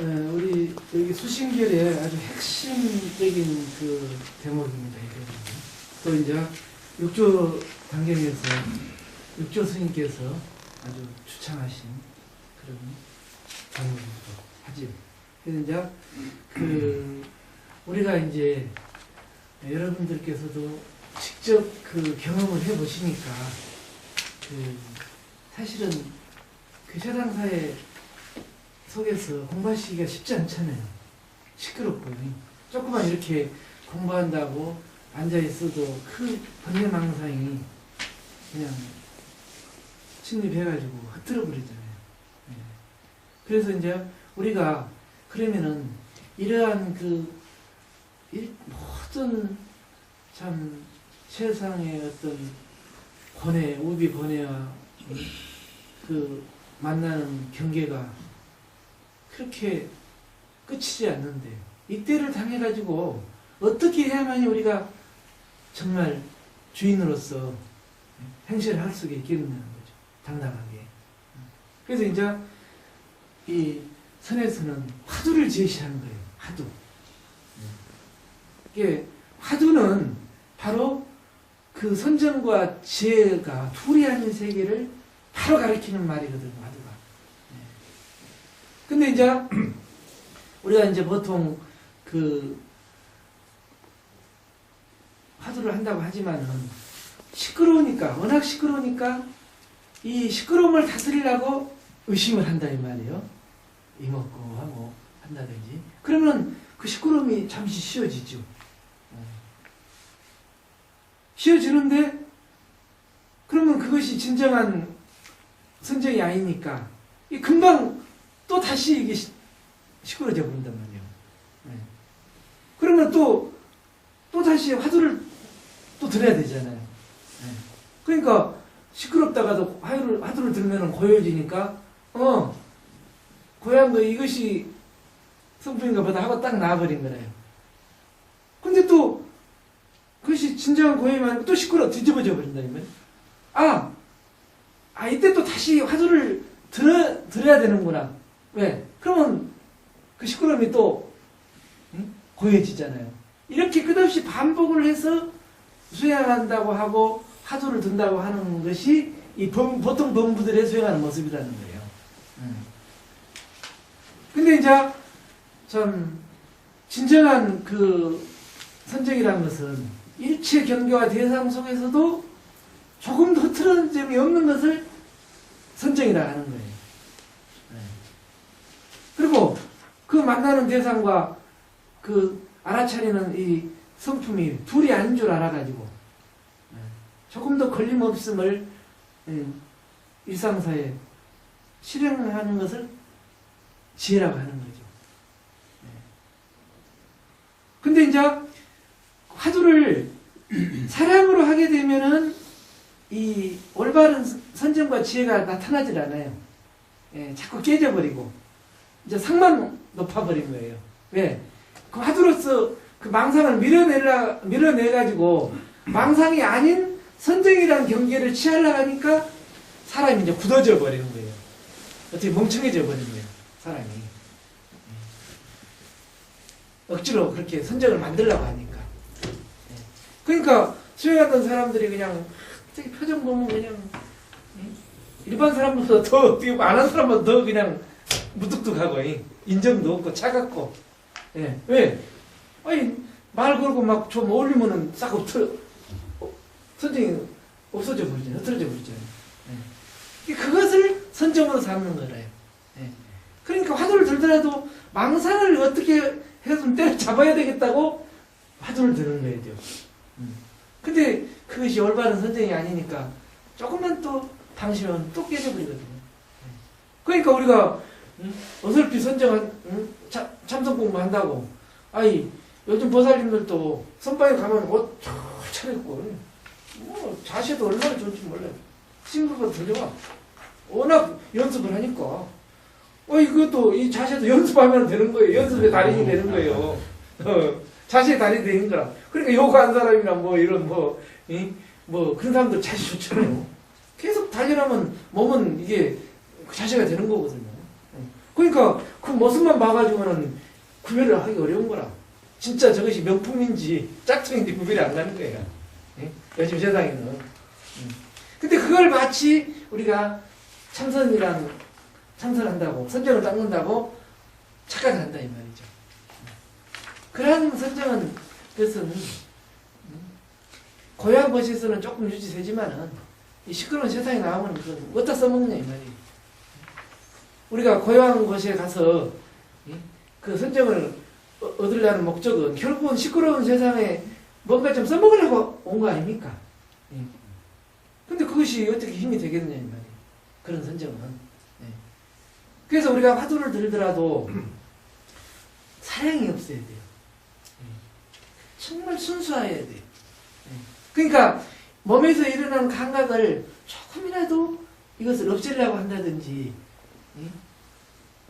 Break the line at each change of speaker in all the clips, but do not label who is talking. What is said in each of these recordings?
우리 여기 수신결의 아주 핵심적인 그 대목입니다. 이게. 또 이제 육조 단계에서 육조 스님께서 아주 추천하신 그런 대목이기도 하죠. 그래서 이제 우리가 이제 여러분들께서도 직접 그 경험을 해보시니까 사실은 그 세상사회 속에서 공부하시기가 쉽지 않잖아요. 시끄럽고요. 조금만 이렇게 공부한다고 앉아있어도 그 번뇌망상이 그냥 침입해가지고 흩어져 버리잖아요. 그래서 이제 우리가 그러면은 이러한 모든 참 세상의 어떤 번뇌, 우비 번뇌와 그 만나는 경계가 그렇게 끝이지 않는데 이때를 당해가지고 어떻게 해야만이 우리가 정말 주인으로서 행실을 할 수가 있겠느냐는 거죠. 당당하게. 그래서 이제 이 선에서는 화두를 제시하는 거예요. 화두. 이게 화두는 바로 그 선정과 지혜가 둘이 아닌 세계를 바로 가리키는 말이거든요. 화두가. 근데 이제 우리가 이제 보통 그 화두를 한다고 하지만은 시끄러우니까, 워낙 시끄러우니까 이 시끄러움을 다스리려고 의심을 한다 이 말이에요. 이먹고 하고 한다든지. 그러면 그 시끄러움이 잠시 쉬어지죠. 쉬어지는데 그러면 그것이 진정한 선정이 아니니까 이 금방 또 다시 이게 시끄러져 버린단 말이에요. 그러면 또 다시 화두를 또 들어야 되잖아요. 그러니까 시끄럽다가도 화두를 들으면 고요해지니까 고요한 거 이것이 성품인가 보다 하고 딱 나와버린 거예요. 근데 또 그것이 진정한 고요함이 아니고 또 뒤집어져 버린다 이 말이에요. 이때 또 다시 화두를 들어야 되는구나. 왜? 그러면 그 시끄러움이 또 고요해지잖아요. 이렇게 끝없이 반복을 해서 수행한다고 하고 화두를 든다고 하는 것이 이 보통 범부들의 수행하는 모습이라는 거예요. 근데 이제 참 진정한 그 선정이라는 것은 일체 경계와 대상 속에서도 조금도 흐트러진 점이 없는 것을 선정이라 하는 거예요. 그리고 그 만나는 대상과 그 알아차리는 이 성품이 둘이 아닌 줄 알아가지고 조금도 걸림없음을 일상사에 실행하는 것을 지혜라고 하는 거죠. 근데 이제 화두를 사랑으로 하게 되면은 이 올바른 선정과 지혜가 나타나질 않아요. 자꾸 깨져버리고 이제 상만 높아버린 거예요. 왜? 그 화두로서 그 망상을 밀어내가지고 망상이 아닌 선정이라는 경계를 취하려고 하니까 사람이 이제 굳어져 버리는 거예요. 어떻게 멍청해져 버린 거예요. 사람이. 억지로 그렇게 선정을 만들려고 하니까. 그러니까 수행하던 사람들이 그냥 표정 보면 그냥 일반 사람보다 더 어떻게 안 한 사람보다 더 그냥 무뚝뚝하고 인정도 없고 차갑고. 왜? 말 걸고 막 좀 어울리면은 싹 선정이 없어져 버리잖아요. 흐트러져 버리잖아요. 그것을 선정으로 삼는 거래요. 그러니까 화두를 들더라도 망상을 어떻게 해서 때려잡아야 되겠다고 화두를 드는 거예요. 근데 그것이 올바른 선정이 아니니까 조금만 또 방심하면 또 깨져버리거든요. 그러니까 우리가 어설피 선정한 참선 공부한다고 요즘 보살님들도 선방에 가면 옷 잘 차려입고 자세도 얼마나 좋은지 몰라요. 친구가 들려와. 워낙 연습을 하니까 이것도 이 자세도 연습하면 되는 거예요. 연습의 달인이 되는 거예요. 자세의 달인이 되는 거라. 그러니까 요가한 사람이나 이런 그런 사람들 자세 좋잖아요. 계속 단련하면 몸은 이게 자세가 되는 거거든요. 그러니까 그 모습만 봐가지고는 구별을 하기 어려운 거라. 진짜 저것이 명품인지 짝퉁인지 구별이 안 가는 거예요. 예? 요즘 세상에는. 근데 그걸 마치 우리가 참선한다고, 선정을 닦는다고 착각한다 이 말이죠. 그러한 선정은 그것은 고향 것에서는 조금 유지되지만은 이 시끄러운 세상에 나오면 그건 어디다 써먹냐 이 말이에요. 우리가 고향 것에 가서 그 선정을 얻으려는 목적은 결국은 시끄러운 세상에 뭔가 좀 써먹으려고 온 거 아닙니까? 근데 그것이 어떻게 힘이 되겠느냐 이 말이에요. 그런 선정은. 그래서 우리가 화두를 들더라도 사량이 없어야 돼요. 정말 순수해야 돼요. 그러니까 몸에서 일어나는 감각을 조금이라도 이것을 없애려고 한다든지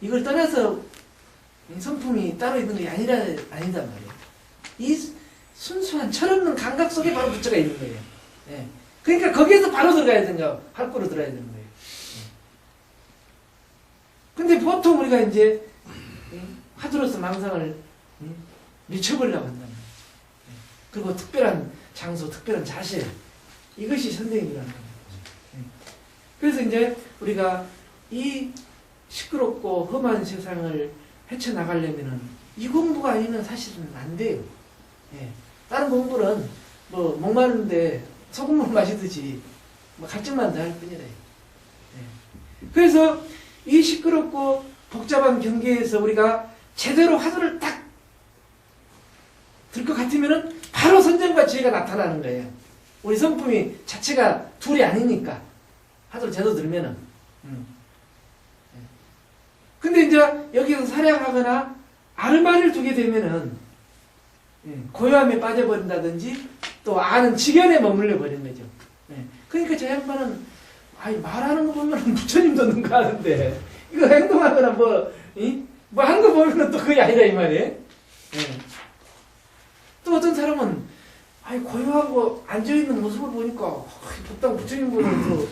이걸 떠나서 성품이 따로 있는 게 아니단 말이에요. 이 순수한 철없는 감각 속에 바로 부처가 있는 거예요. 그러니까 거기에서 바로 들어가야 된다. 활구로 들어야 되는 거예요. 근데 보통 우리가 이제 화두로서 망상을 미쳐버리려고 한단 말이에요. 그리고 특별한 장소, 특별한 자세, 이것이 선생님이라는 거예요. 그래서 이제 우리가 이 시끄럽고 험한 세상을 헤쳐나가려면은 이 공부가 아니면 사실은 안 돼요. 다른 공부는 뭐 목마른데 소금물 마시듯이 뭐 갈증만 더 할 뿐이래요. 그래서 이 시끄럽고 복잡한 경계에서 우리가 제대로 화두를 딱 들 것 같으면은 바로 선정과 지혜가 나타나는 거예요. 우리 성품이 자체가 둘이 아니니까 화두를 제대로 들면은. 근데 이제 여기서 사량하거나 아르마리를 두게 되면은 고요함에 빠져버린다든지 또 아는 직연에 머물러 버린 거죠. 그러니까 저 양반은 말하는 거 보면 부처님도 능가 하는데 이거 행동하거나 뭐 하는 거 보면은 또 그게 아니다 이 말이에요. 또 어떤 사람은 고요하고 앉아있는 모습을 보니까 복당 부처님보다 더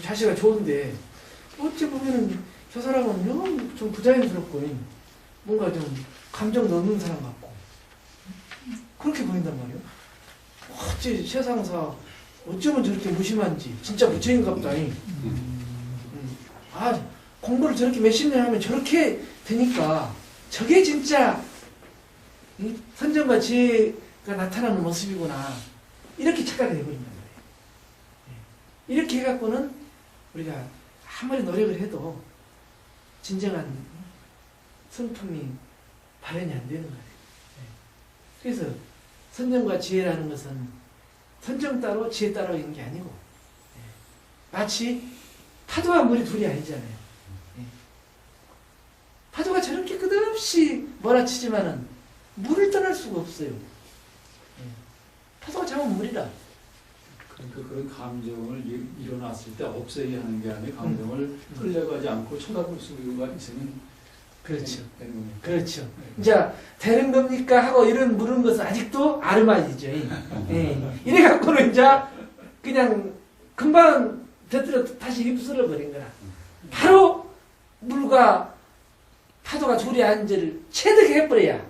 자세가 좋은데 어찌 보면은 저 사람은 너무 좀 부자연스럽고 뭔가 좀 감정 넣는 사람 같고 그렇게 보인단 말이에요. 어찌 세상사 어쩌면 저렇게 무심한지 진짜 부처님 같다. 공부를 저렇게 몇십 년 하면 저렇게 되니까 저게 진짜 선정과 지혜가 나타나는 모습이구나. 이렇게 착각이 되버린단 말이에요. 이렇게 해갖고는 우리가 아무리 노력을 해도 진정한 성품이 발현이 안 되는 거예요. 그래서 선정과 지혜라는 것은 선정 따로 지혜 따로 있는 게 아니고 마치 파도와 물이 둘이 아니잖아요. 파도가 저렇게 끝없이 몰아치지만은 물을 떠날 수가 없어요. 파도가 잡으면 물이라.
그러니까 그런 감정을 일어났을 때 없애야 하는 게 아니라 감정을 끌려가지 않고 쳐다볼 수가 있으면
그렇죠.
되는 겁니다.
그렇죠. 이제 되는 겁니까 하고 이런 물은 것은 아직도 아르마이죠. 이래 갖고는 이제 그냥 금방 되들어 다시 휩쓸어 버린 거라. 바로 물과 파도가 둘이 앉을 체득해버려야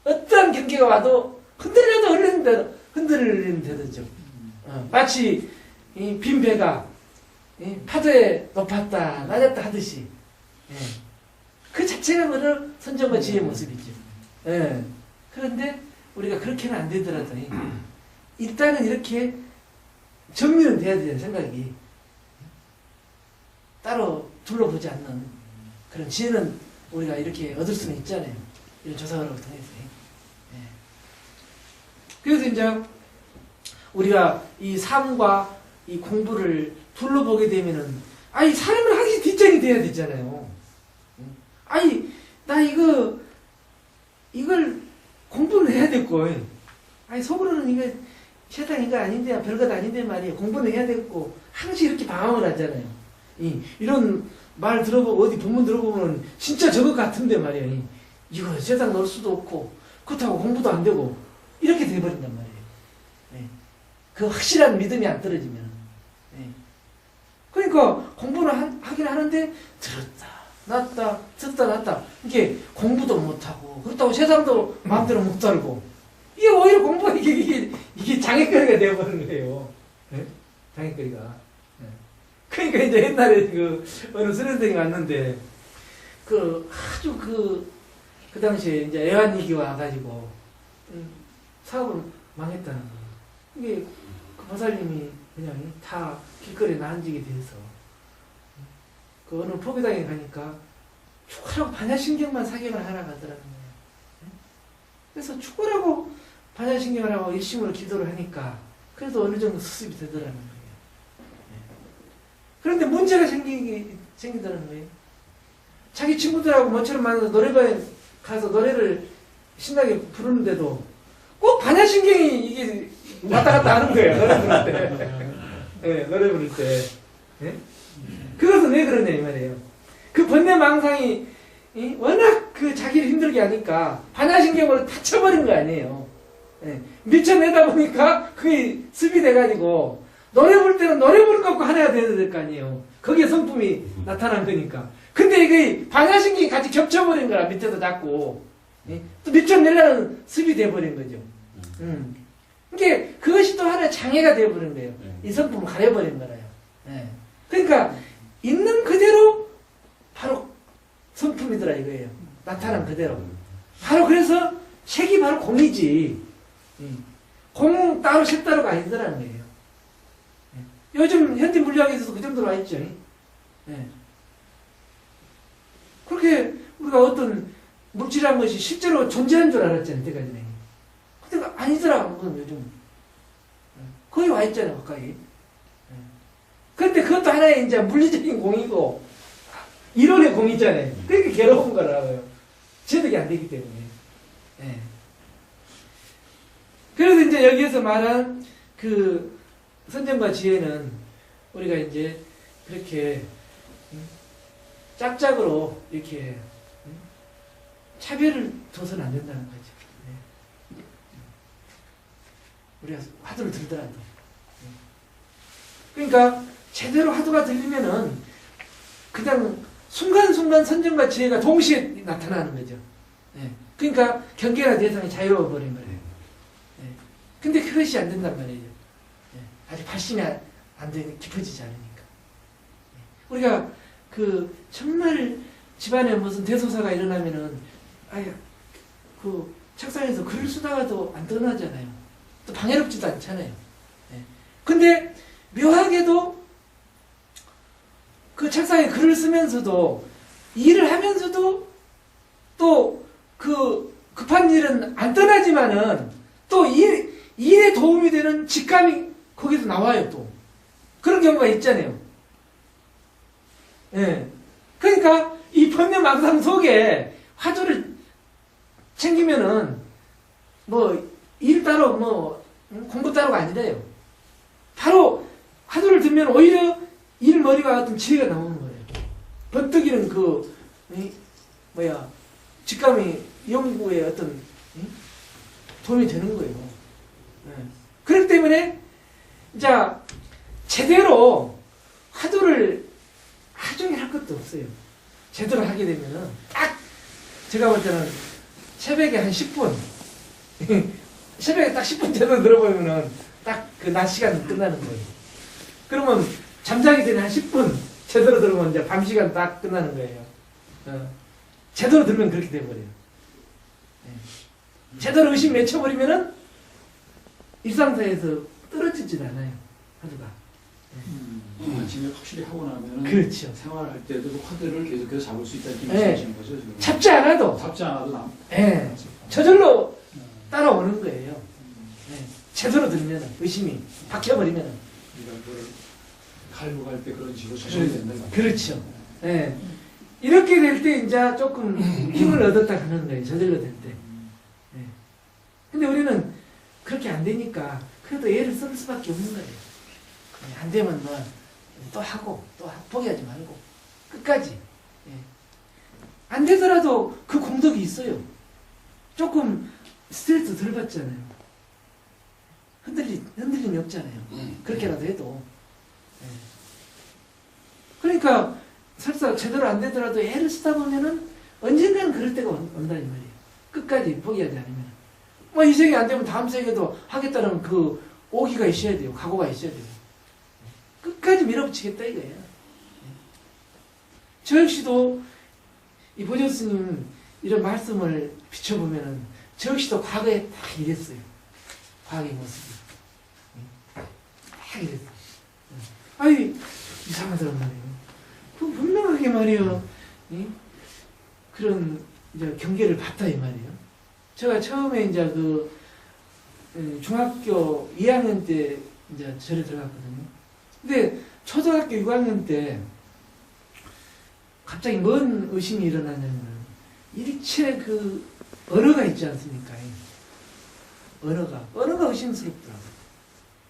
어떠한 경계가 와도 흔들리는 되죠. 마치 이 빈 배가 파도에 높았다 낮았다 하듯이 그 자체가 바로 선정과 지혜의 모습이죠. 그런데 우리가 그렇게는 안 되더라도 일단은 이렇게 정리는 돼야 되는 생각이 따로 둘러보지 않는 그런 지혜는 우리가 이렇게 얻을 수는 있잖아요. 이런 조사를 통해서. 그래서 이제 우리가 이 삶과 이 공부를 둘러보게 되면은 이 삶을 하기 뒷전이 돼야 되잖아요. 나 이걸 공부는 해야 됐고, 속으로는 이거 세상 이거 아닌데, 별것 아닌데 말이에요. 공부는 해야 됐고, 항상 이렇게 방황을 하잖아요. 이런 말 들어보고, 어디 본문 들어보면 진짜 저것 같은데 말이에요. 이거 세상 넣을 수도 없고, 그렇다고 공부도 안 되고, 이렇게 돼버린단 말이에요. 그 확실한 믿음이 안 떨어지면. 그러니까 공부는 하긴 하는데, 들었다, 놨다 듣다 놨다 이게 공부도 못하고 그렇다고 세상도 마음대로 못 살고 이게 오히려 공부가 이게 장애거리가 되어버린 거예요. 네? 장애거리가. 네. 그러니까 이제 옛날에 그 어느 수련생이 왔는데 그 아주 그 당시에 이제 애완이기가 와가지고 사업을 망했다는 거예요. 이게 그 보살님이 그냥 다 길거리에 나앉게 돼서 그 어느 포교당에 가니까 죽으라고 반야신경만 사격을 하라 하더라는 거예요. 그래서 죽으라고 반야신경을 하고 일심으로 기도를 하니까 그래도 어느 정도 수습이 되더라는 거예요. 그런데 문제가 생기더라는 거예요. 자기 친구들하고 모처럼 만나서 노래방에 가서 노래를 신나게 부르는데도 꼭 반야신경이 이게 왔다 갔다 하는 거예요. 노래 부를 때. 네, 노래 부를 때. 네? 그것은 왜 그러냐 이 말이에요. 그 번뇌망상이 워낙 그 자기를 힘들게 하니까 반야신경으로 다쳐버린 거 아니에요. 네. 미쳐내다 보니까 그게 습이 돼가지고 노래 부를 때는 노래 부르는 거 갖고 하나가 돼야 될 거 아니에요. 거기에 성품이 나타난 거니까. 근데 이게 반야신경이 같이 겹쳐버린 거라 밑에서 자꾸 또 미쳐내려는 습이 돼버린 거죠. 이게 그것이 또 하나의 장애가 되어버린 거예요. 이 성품을 가려버린 거라요. 네. 그러니까 있는 그대로 바로 성품이더라 이거예요. 나타난 그대로. 바로 그래서 색이 바로 공이지. 공 따로 색 따로가 아니더라는 거예요. 요즘 현대 물리학에서도 그 정도로 와 있죠. 네. 그렇게 우리가 어떤 물질이라는 것이 실제로 존재한 줄 알았잖아요. 그때까지는. 근데 아니더라고 요즘. 거의 와 있잖아요. 가까이. 그런데 그것도 하나의 이제 물리적인 공이고 이론의 공이잖아요. 그러니까 괴로운 거라고요. 체득이 안 되기 때문에. 네. 그래서 이제 여기에서 말한 그 선정과 지혜는 우리가 이제 그렇게 짝짝으로 이렇게 차별을 둬서는 안 된다는 거죠. 네. 우리가 화두를 들더라도. 그러니까 제대로 화두가 들리면은 그냥 순간순간 선정과 지혜가 동시에 나타나는 거죠. 네. 그러니까 경계나 대상이 자유로워 버린 거예요. 네. 근데 그것이 안 된단 말이에요. 네. 아직 발심이 안 되니 깊어지지 않으니까. 네. 우리가 그 정말 집안에 무슨 대소사가 일어나면은 아예 그 책상에서 글을 쓰다가도 안 떠나잖아요. 또 방해롭지도 않잖아요. 네. 근데 묘하게도 그 책상에 글을 쓰면서도 일을 하면서도 또 그 급한 일은 안 떠나지만은 또 일에 도움이 되는 직감이 거기서 나와요 또. 그런 경우가 있잖아요. 예. 그러니까 이 번뇌망상 속에 화두를 챙기면은 뭐 일 따로 뭐 공부 따로가 아니래요. 바로 화두를 들면 오히려 일머리와 같은 지혜가 나오는 거예요. 번뜩이는 직감이 연구에 어떤 도움이 되는 거예요. 네. 그렇기 때문에 이제 제대로 화두를 하중에 할 것도 없어요. 제대로 하게 되면은 딱 제가 볼 때는 새벽에 한 10분 새벽에 딱 10분 제대로 들어보면은 딱 그 낮 시간 끝나는 거예요. 그러면 잠자기 전에 한 10분 제대로 들으면 이제 밤 시간 딱 끝나는 거예요. 제대로 들으면 그렇게 돼버려요. 네. 제대로 의식 맺혀버리면은 일상사에서 떨어지질 않아요. 화두가.
아침에 확실히 하고 나면은
그렇죠.
생활할 때도 그 화두를 계속해서 잡을 수 있다는
네.
말씀이신 거죠 지금.
잡지 않아도.
잡지 않아도
네. 저절로 따라오는 거예요. 네. 제대로 들으면 의심이 박혀버리면.
우리가 그걸 갈고 갈 때 그런 식으로 조절이 된다.
그렇죠. 네. 이렇게 될 때 이제 조금 힘을 얻었다 하는 거예요. 저절로 될 때. 네. 근데 우리는 그렇게 안 되니까 그래도 애를 쓸 수밖에 없는 거예요. 네. 안 되면 뭐 또 하고 또 포기하지 말고 끝까지. 네. 안 되더라도 그 공덕이 있어요. 조금 스트레스 덜 받잖아요. 흔들림이 없잖아요. 그렇게라도 해도. 네. 그러니까 설사 제대로 안 되더라도 애를 쓰다 보면은 언젠가는 그럴 때가 온다 이 말이에요. 끝까지 포기하지 않으면. 뭐 이 세계 안 되면 다음 세계도 하겠다는 그 오기가 있어야 돼요. 각오가 있어야 돼요. 끝까지 밀어붙이겠다 이거예요. 저 역시도 이 보조 스님 이런 말씀을 비춰보면은 저 역시도 과거에 딱 이랬어요. 과거의 모습이. 딱 이랬어요. 아이, 이상하더란 말이에요. 그 분명하게 말이에요. 그런 이제 경계를 봤다 이 말이에요. 제가 처음에 이제 그 중학교 2학년 때 이제 절에 들어갔거든요. 근데 초등학교 6학년 때 갑자기 뭔 의심이 일어나냐면 일체 그 언어가 있지 않습니까? 언어가 의심스럽더라고요.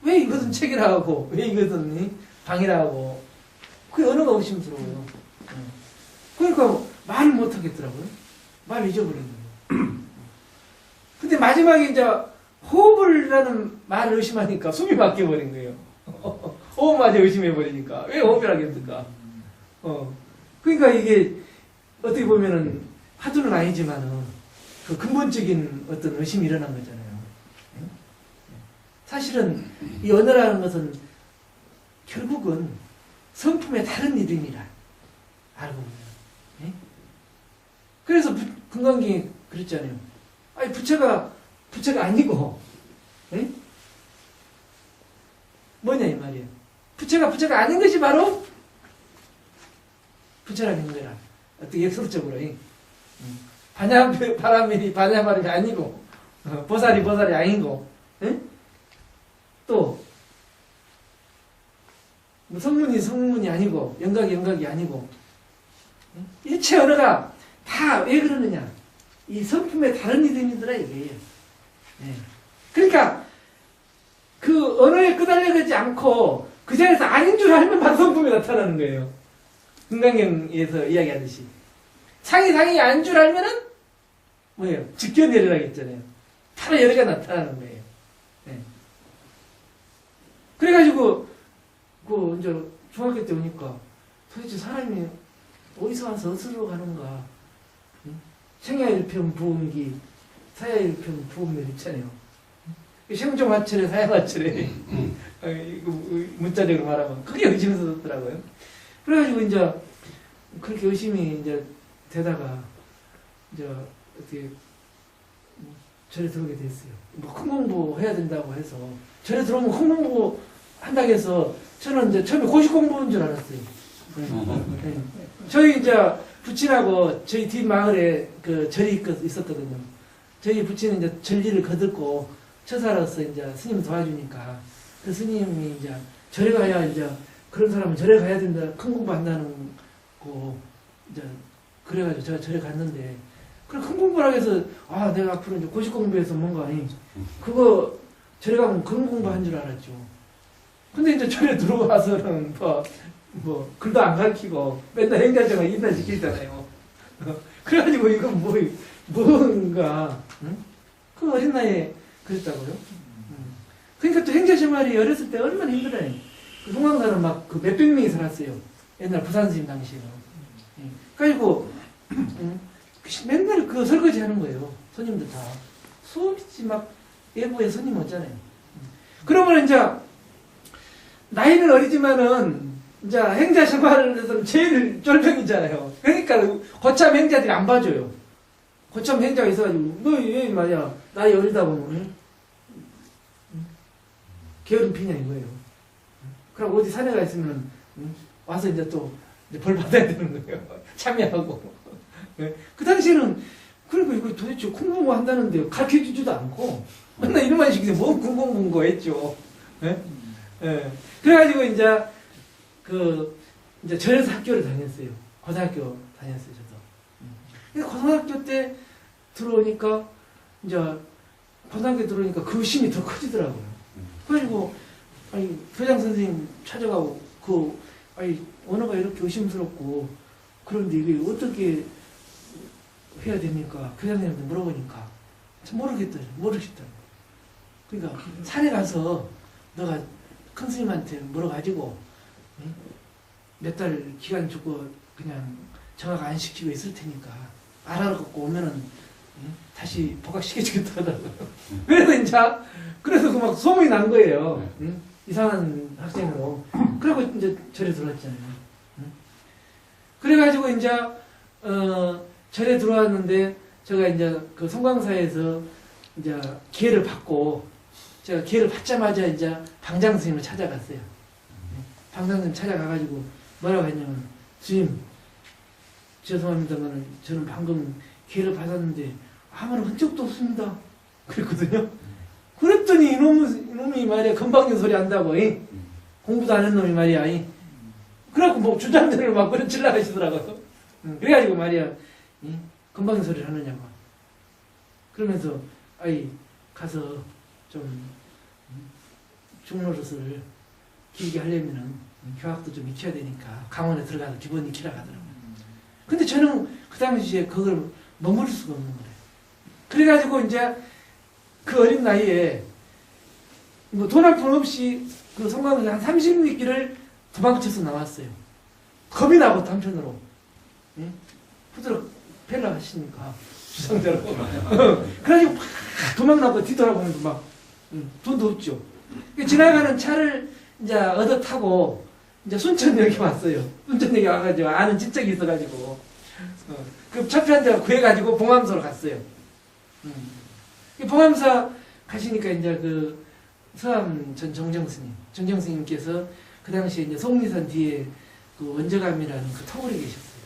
왜 이것은 책이라 하고 왜 이것은 방이라 하고 그 언어가 의심스러워요. 그러니까 말을 못 하겠더라고요. 말을 잊어버린 거예요. 근데 마지막에 이제 호흡을라는 말을 의심하니까 숨이 막혀버린 거예요. 호흡마저 의심해버리니까 왜 호흡을 하겠습니까? 그러니까 이게 어떻게 보면은 화두는 아니지만은 그 근본적인 어떤 의심이 일어난 거잖아요. 사실은 이 언어라는 것은 결국은 성품의 다른 이름이라 알고 보면. 그래서 금강경에 그랬잖아요. 아니 부처가 아니고 뭐냐 이 말이에요. 부처가 아닌 것이 바로 부처라는 거라. 어떻게 역설적으로 바람이 아니고 보살이 아니고 또 뭐 성문이 아니고 영각이 아니고 일체 언어가 다 왜 그러느냐 이 성품의 다른 이름이더라 이거예요. 그러니까 그 언어에 끄달려가지 않고 그 자리에서 아닌 줄 알면 성품이 나타나는 거예요. 금강경에서 이야기하듯이 상이 아닌 줄 알면은 뭐예요? 직견내리라고 했잖아요. 바로 여기가 나타나는 거예요. 그래가지고 그 이제 중학교 때 오니까 도대체 사람이 어디서 와서 어디로 가는가? 생야일편 부음기, 사야일편 부음을 있잖아요. 생종화철에 사야화철에 문자적으로 말하면 그게 의심스럽더라고요. 그래가지고 이제 그렇게 의심이 이제 되다가 이제 어떻게 절에 들어오게 됐어요. 뭐 큰 공부 해야 된다고 해서 절에 들어오면 큰 공부 한다고 해서 저는 이제 처음에 고시 공부인 줄 알았어요. 저희 이제 부친하고 저희 뒷마을에 그 절이 있었거든요. 저희 부친은 이제 절리를 거듭고 처사로서 이제 스님 도와주니까 그 스님이 이제 절에 가야 이제 그런 사람은 절에 가야 된다. 큰 공부 한다는 거 이제 그래가지고 제가 절에 갔는데 그럼 큰 공부를 하기 위해서 내가 앞으로 이제 고시 공부해서 뭔가 그거 절에 가면 그런 공부 한 줄 알았죠. 근데 이제 절에 들어와서는 뭐 글도 안 가르치고 맨날 행자정을 인사시키잖아요. 그래가지고 이건 뭔가 그 어린 나이에 그랬다고요. 그러니까 또 행자생활이 어렸을 때 얼마나 힘들어요. 그 송강사는 막 그 몇백 명이 살았어요. 옛날 부산 스님 당시에는. 그래가지고 맨날 그 설거지 하는 거예요. 손님들 다. 수없이 막 외부에 손님 오잖아요. 그러면 이제 나이는 어리지만은 이제 행자 생활에서는 제일 쫄병이잖아요. 그러니까 고참 행자들이 안 봐줘요. 고참 행자가 있어가지고 너 왜 말이야 나이 어리다 보면 게으름 피냐 이거예요. 그럼 어디 산에 가 있으면 와서 이제 또 벌 받아야 되는 거예요. 참여하고. 그 당시에는 그리고 이거 도대체 공부 한다는데 가르쳐 주지도 않고 맨날 이름만 시키는데 뭐 공부 했죠. 그래가지고 이제 절에서 학교를 다녔어요. 고등학교 다녔어요, 저도. 근데 고등학교 때 들어오니까 고등학교 들어오니까 그 의심이 더 커지더라고요. 그래가지고 교장 선생님 찾아가고 언어가 이렇게 의심스럽고 그런데 이게 어떻게 해야 됩니까? 교장님한테 물어보니까 모르겠더라고요. 그러니까 산에 가서 너가 큰 스님한테 물어가지고 몇 달 기간 주고 그냥 정확 안 시키고 있을 테니까 알아갖고 오면은 다시 복학시켜주겠다 하더라고요. 그래서 이제 그래서 그 막 소문이 난 거예요. 이상한 학생으로. 그리고 이제 절에 들어왔잖아요. 그래가지고 이제 절에 들어왔는데 제가 이제 그 송광사에서 이제 기회를 받고 제가 기회를 받자마자 이제 방장 스님을 찾아갔어요. 방장 스님 찾아가가지고 뭐라고 했냐면 스님 죄송합니다만 저는 방금 기회를 받았는데 아무런 흔적도 없습니다. 그랬거든요. 그랬더니 이놈이 말이야 건방진 소리 한다고 공부도 안 한 놈이 말이야. 그래갖고 뭐 주장들을 막 그러칠라 하시더라고요. 그래가지고 말이야 건방진 소리를 하느냐고. 그러면서 가서 좀 중노릇을 길게 하려면은 교학도 좀 익혀야 되니까 강원에 들어가서 기본 익히라 하더라고요. 근데 저는 그 당시에 그걸 머무를 수가 없는 거예요. 그래가지고 이제 그 어린 나이에 뭐 돈 한 푼 없이 그 성광에서 한 30리길을 도망쳐서 나왔어요. 겁이 나고 한편으로. 후드럭 펠라 하시니까 주상대로. 그래가지고 막 도망나고 뒤돌아보면서 막 돈도 없죠. 지나가는 차를 이제 얻어 타고 이제 순천역에 왔어요. 순천역에 와가지고 아는 친척이 있어가지고 그 차표 한 대 구해가지고 봉암사로 갔어요. 봉암사 가시니까 이제 그 서암 전 정정스님께서 그 당시에 이제 속리산 뒤에 그 원저감이라는 그 터울에 계셨어요.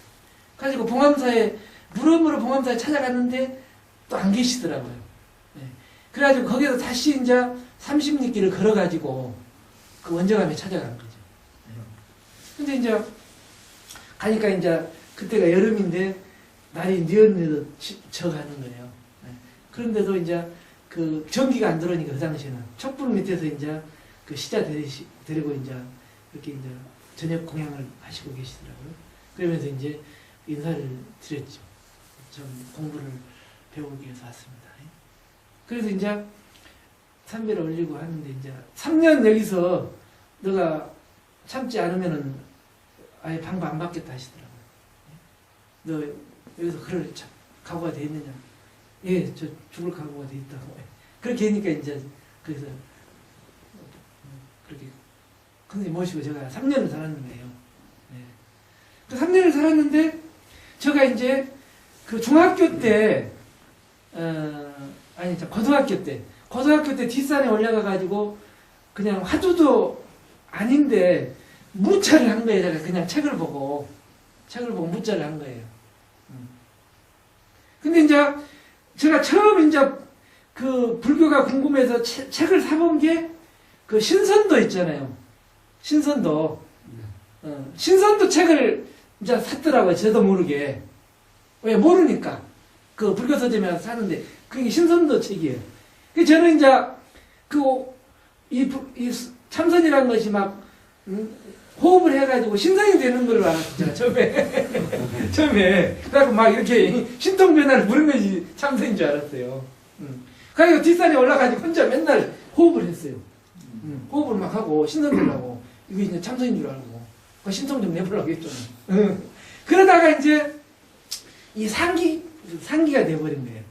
가지고 봉암사에 물어물어 봉암사에 찾아갔는데 또 안 계시더라고요. 그래가지고 거기서 다시 이제 30리길을 걸어가지고 그 원저감에 찾아간 거죠. 근데 이제 가니까 이제 그때가 여름인데 날이 뉘엿뉘엿 져가는 거예요. 그런데도 이제 그 전기가 안 들어오니까 그 당시에는 촛불 밑에서 이제 그 시자 데리고 이제 이렇게 이제 저녁 공양을 하시고 계시더라고요. 그러면서 이제 인사를 드렸죠. 좀 공부를 배우기 위해서 왔습니다. 그래서 이제 삼배를 올리고 하는데 이제 3년 여기서 너가 참지 않으면은 아예 방법 안 받겠다 하시더라고요. 너 여기서 그럴 각오가 돼 있느냐? 예, 저 죽을 각오가 돼 있다고. 그렇게 하니까 이제 그래서 그렇게 선생님 모시고 제가 3년을 살았는 거예요. 그 3년을 살았는데 제가 이제 그 중학교 때 고등학교 때 뒷산에 올라가 가지고 그냥 화두도 아닌데 무자를 한 거예요. 제가 그냥 책을 보고 무자를 한 거예요. 근데 이제 제가 처음 이제 그 불교가 궁금해서 책을 사본 게 그 신선도 있잖아요. 신선도 책을 이제 샀더라고요. 저도 모르게. 왜 모르니까 그 불교 서점에 사는데 그게 신선도 책이에요. 그 저는 이제 이 참선이라는 것이 막 호흡을 해가지고 신성이 되는 걸 알았죠. 처음에 그래갖고 막 이렇게 신통 변화를 부른 것이 참선인 줄 알았어요. 그래서 뒷산에 올라가지고 혼자 맨날 호흡을 했어요. 호흡을 막 하고 신성 되려고 이게 이제 참선인 줄 알고 신통 좀 내보려고 했죠. 그러다가 이제 이 상기가 돼버린 거예요.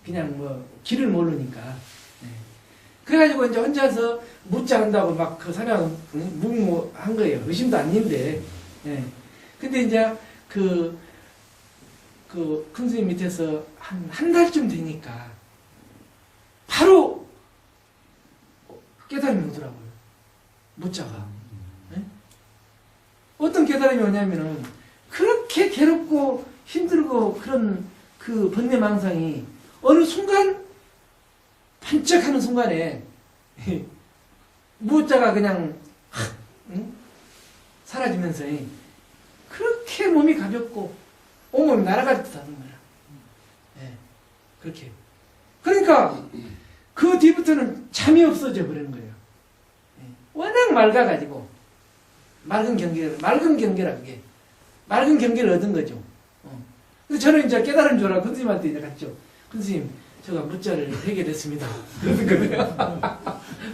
그냥 뭐 길을 모르니까. 그래가지고 이제 혼자서 묻자 한다고 막 그 사냥 묵묵한 거예요. 의심도 아닌데. 근데 이제 큰 스님 밑에서 한 달쯤 되니까 바로 깨달음이 오더라고요. 묻자가. 어떤 깨달음이 오냐면은 그렇게 괴롭고 힘들고 그런 그 번뇌망상이 어느 순간 반짝하는 순간에 무자가 그냥 사라지면서 그렇게 몸이 가볍고 온몸이 날아갈 듯 하는 거야. 그렇게. 그러니까 그 뒤부터는 잠이 없어져 버리는 거예요. 워낙 맑아가지고 맑은 경계라 그게. 맑은 경계를 얻은 거죠. 그래서 저는 이제 깨달은 줄 알고 큰스님한테 이제 갔죠. 큰스님, 제가 무자를 해결했습니다. 그러는 거예요.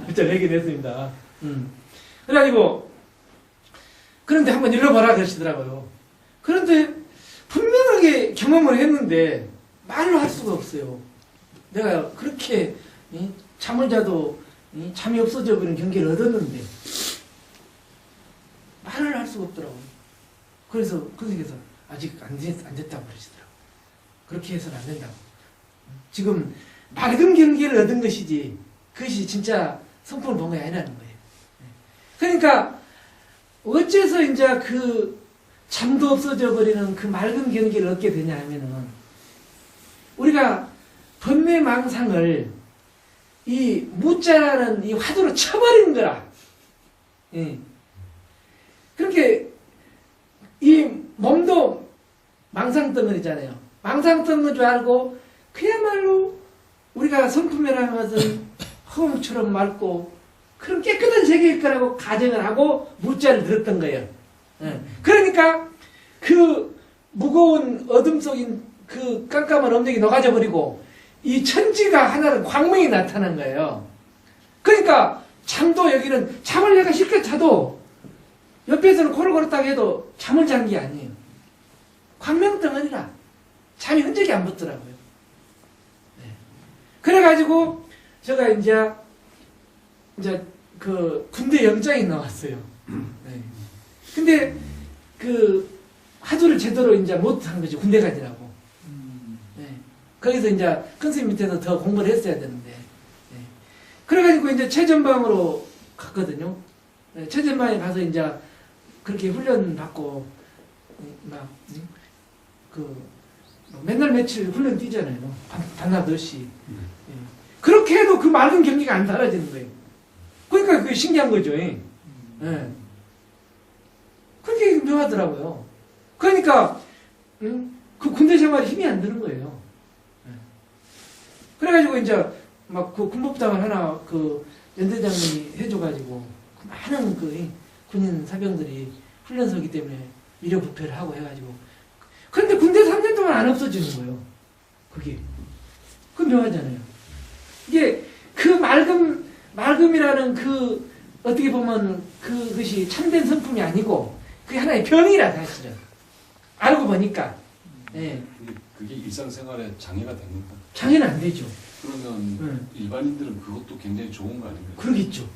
무자를 해결했습니다. 그래가지고, 그런데 한번 읽어보라 그러시더라고요. 그런데 분명하게 경험을 했는데 말로 할 수가 없어요. 내가 그렇게 잠을 자도 잠이 없어져 버리는 경계를 얻었는데 말을 할 수가 없더라고요. 그래서 선생님께서 아직 안 됐다고 그러시더라고요. 그렇게 해서는 안 된다고. 지금 맑은 경계를 얻은 것이지 그것이 진짜 성품을 본 게 아니라는 거예요. 그러니까 어째서 이제 그 잠도 없어져 버리는 그 맑은 경계를 얻게 되냐 하면은 우리가 번뇌망상을 이 무자라는 이 화두로 쳐버리는 거라. 예. 그렇게 이 몸도 망상덩어리잖아요. 망상덩어리인 줄 알고 그야말로 우리가 성품이라는 것은 허공처럼 맑고 그런 깨끗한 세계일 거라고 가정을 하고 무자를 들었던 거예요. 예. 그러니까 그 무거운 어둠 속인 그 깜깜한 엄정이 녹아져 버리고 이 천지가 하나는 광명이 나타난 거예요. 그러니까 잠도 여기는 잠을 내가 실컷 자도 옆에서는 코를 골았다고 해도 잠을 잔 게 아니에요. 광명덩어리라 잠이 흔적이 안 붙더라고요. 네. 그래가지고 제가 이제 그 군대 영장이 나왔어요. 네. 근데 그 화두를 제대로 이제 못한 거죠. 군대 가지라고. 네. 거기서 이제 큰 선생님 밑에서 더 공부를 했어야 되는데. 네. 그래가지고 이제 최전방으로 갔거든요. 네. 최전방에 가서 이제 그렇게 훈련 받고 막 맨날 며칠 훈련 뛰잖아요. 반납 없이. 네. 그렇게 해도 그 맑은 경기가 안 사라지는 거예요. 그러니까 그게 신기한 거죠. 네. 그게 묘하더라고요. 그러니까 그 군대 생활에 힘이 안 드는 거예요. 그래가지고 이제 막 그 군법당을 하나 그 연대장님이 해줘가지고 그 많은 그 군인 사병들이 훈련소이기 때문에 미려부패를 하고 해가지고 그런데 군대 3년 동안 안 없어지는 거예요. 그게 묘하잖아요. 이게 그 맑음이라는 그 어떻게 보면 그것이 참된 성품이 아니고 그게 하나의 병이라 사실은 알고 보니까. 예.
그게 일상생활에 장애가 됩니까?
장애는 안 되죠.
그러면 일반인들은 그것도 굉장히 좋은 거 아닌가요?
그러겠죠.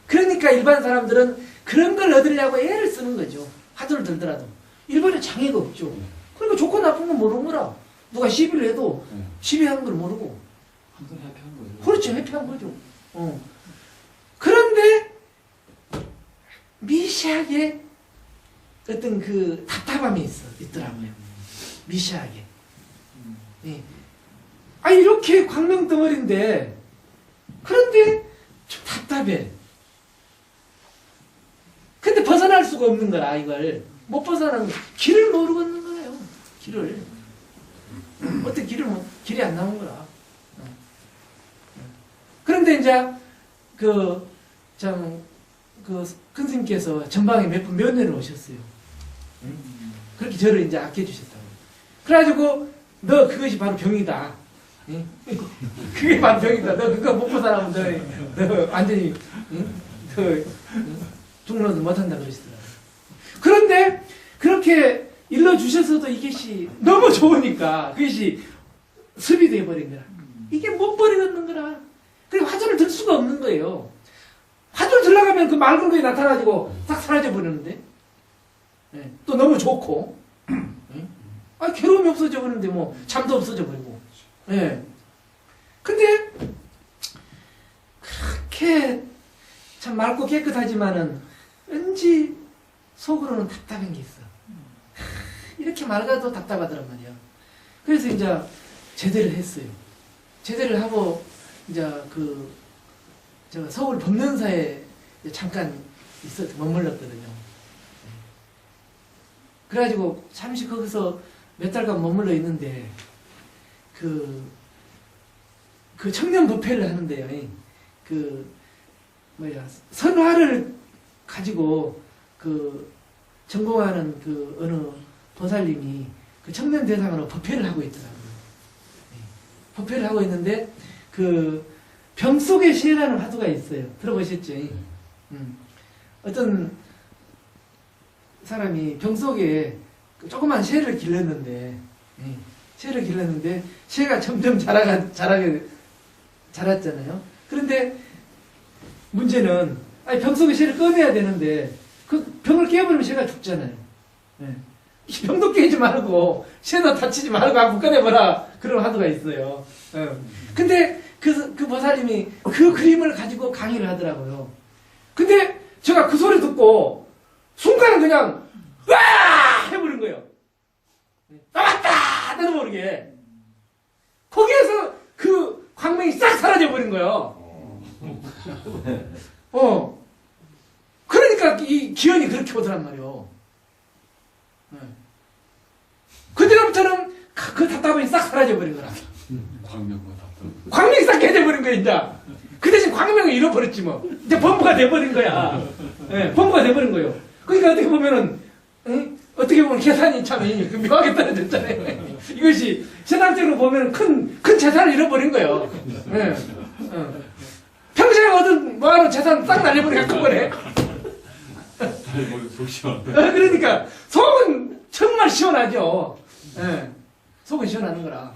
그러니까 일반 사람들은 그런 걸 얻으려고 애를 쓰는 거죠. 화두를 들더라도 일반에 장애가 없죠. 그러니까 좋고 나쁜 건 모르는 거라. 누가 시비를 해도 시비하는 걸 모르고
항상 해피한 거죠.
그렇죠. 해피한 거죠. 그런데 미시하게 어떤 그 답답함이 있더라고요. 미시하게. 예. 아, 이렇게 광명덩어리인데, 그런데 좀 답답해. 근데 벗어날 수가 없는 거라, 이걸. 못 벗어나는 길을 모르겠는 거예요. 길을. 어떻게 길이 안 나온 거라. 그런데 이제, 큰 스님께서 전방에 몇 분 면회를 오셨어요. 그렇게 저를 이제 아껴주셨다고. 그래가지고, 너 그것이 바로 병이다. 그게 바로 병이다. 너 그거 못 벗어나면 너 완전히, 중론을 못한다 그러시더라고요. 그런데, 그렇게 일러주셔서도 이것이 너무 좋으니까, 그것이 습이 되어버린 거라. 이게 못 버리는 거라. 그리고 화두를 들 수가 없는 거예요. 화두를 들어가면 그 맑은 거에 나타나지고 딱 사라져 버리는데. 네. 또 너무 좋고. 네. 아, 괴로움이 없어져 버리는데 뭐 잠도 없어져 버리고. 네. 근데 그렇게 참 맑고 깨끗하지만은 왠지 속으로는 답답한 게 있어. 이렇게 맑아도 답답하더란 말이야. 그래서 이제 제대를 했어요. 제대를 하고 이제 제가 서울 법련사에 잠깐 머물렀거든요. 그래가지고 잠시 거기서 몇 달간 머물러 있는데 그 청년 부패를 하는데요. 선화를 가지고 전공하는 어느 보살님이 그 청년 대상으로 법회를 하고 있더라고요. 법회를 하고 있는데 병 속의 시라는 화두가 있어요. 들어보셨죠? 어떤 사람이 병 속에 조그만 새를 길렀는데, 새를 길렀는데, 새가 점점 자랐잖아요. 그런데 문제는, 아니, 병 속에 새를 꺼내야 되는데, 그 병을 깨버리면 새가 죽잖아요. 병도 깨지 말고, 새도 다치지 말고 한번 꺼내봐라. 그런 화두가 있어요. 근데 그 보살님이 그 그림을 가지고 강의를 하더라고요. 근데 제가 그 소리 듣고, 순간 그냥, 와! 해버린 거예요. 나왔다! 나도 모르게. 거기에서 그 광명이 싹 사라져버린 거예요. 그러니까 이 기운이 그렇게 오더란 말이요. 그때부터는 그 답답함이 싹 사라져버린 거라.
광명과 답답.
광명이 싹 깨져버린 거야, 이제. 그 대신 광명을 잃어버렸지 뭐. 이제 범부가 돼버린 거야. 범부가 돼버린 거예요. 그러니까 어떻게 보면은, 어떻게 보면 계산이 참 묘하게 떨어졌잖아요. 이것이 세상적으로 보면 큰 재산을 잃어버린 거예요. 평생에 얻은 뭐하러 재산 싹 날려버리니까 큰 거네. 그러니까 속은 정말 시원하죠. 속은 시원하는 거라.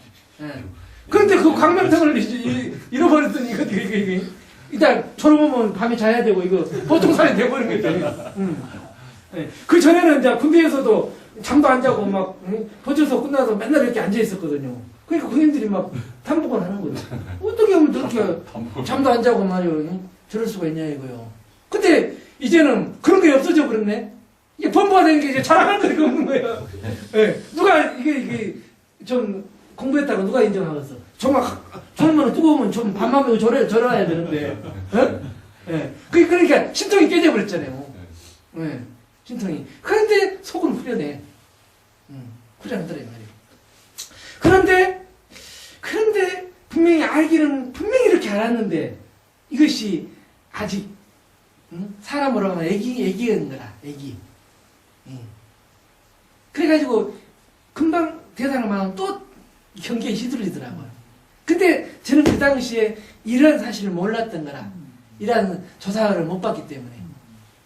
그런데 그 광명탕을 잃어버렸더니 이거 일단 졸업하면 밤에 자야 되고 이거 보통 사람이 돼버린 거죠. 그 전에는 이제 군대에서도 잠도 안 자고 막 보초소 끝나서 맨날 이렇게 앉아 있었거든요. 그러니까 군인들이 막 탐복을 하는 거죠. 어떻게 하면 저렇게 잠도 안 자고 말이요 저럴 수가 있냐 이거요. 근데 이제는 그런 게 없어져 버렸네. 이게 범부가 된 게 이제 자랑할 거리가 없는 거예요. 누가 이게 좀 공부했다고 누가 인정하겠어? 정말 뜨거우면 좀 밥만 먹고 절어야 되는데. 그러니까 신통이 깨져버렸잖아요. 신통이. 그런데 속은 후련해. 후련하더래 말이에요. 그런데 분명히 알기는 분명히 이렇게 알았는데 이것이 아직 사람으로 하면 애기인 거라. 애기. 그래가지고 금방 대상을 만하면 또 경계에 휘둘리더라고요. 근데 저는 그 당시에 이런 사실을 몰랐던 거라. 이런 조사를 못 봤기 때문에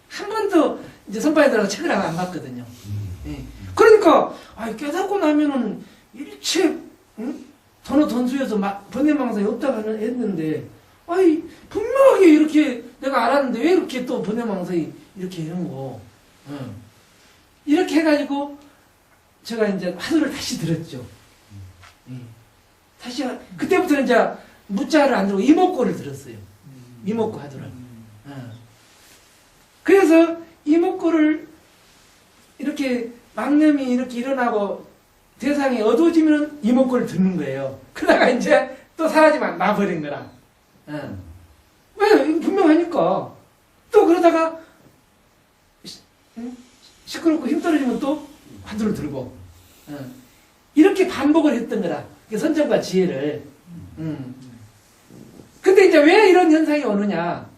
한 번도 이제 선발들하고 책을 안 봤거든요. 그러니까 깨닫고 나면은 일체 돈수에서 막 번뇌망상이 없다고 했는데 분명하게 이렇게 내가 알았는데 왜 이렇게 또 번뇌망상이 이렇게 이런 거 이렇게 해가지고 제가 이제 화두를 다시 들었죠. 다시 그때부터는 이제 무자를 안 들고 이목고를 들었어요. 이목고 화두를. 그래서 이목고를 이렇게 망념이 이렇게 일어나고 대상이 어두워지면 이목고를 듣는 거예요. 그러다가 이제 또 사라지면 놔버린 거라. 왜? 분명하니까. 또 그러다가 시끄럽고 힘 떨어지면 또 화두를 들고. 이렇게 반복을 했던 거라. 선정과 지혜를. 근데 이제 왜 이런 현상이 오느냐.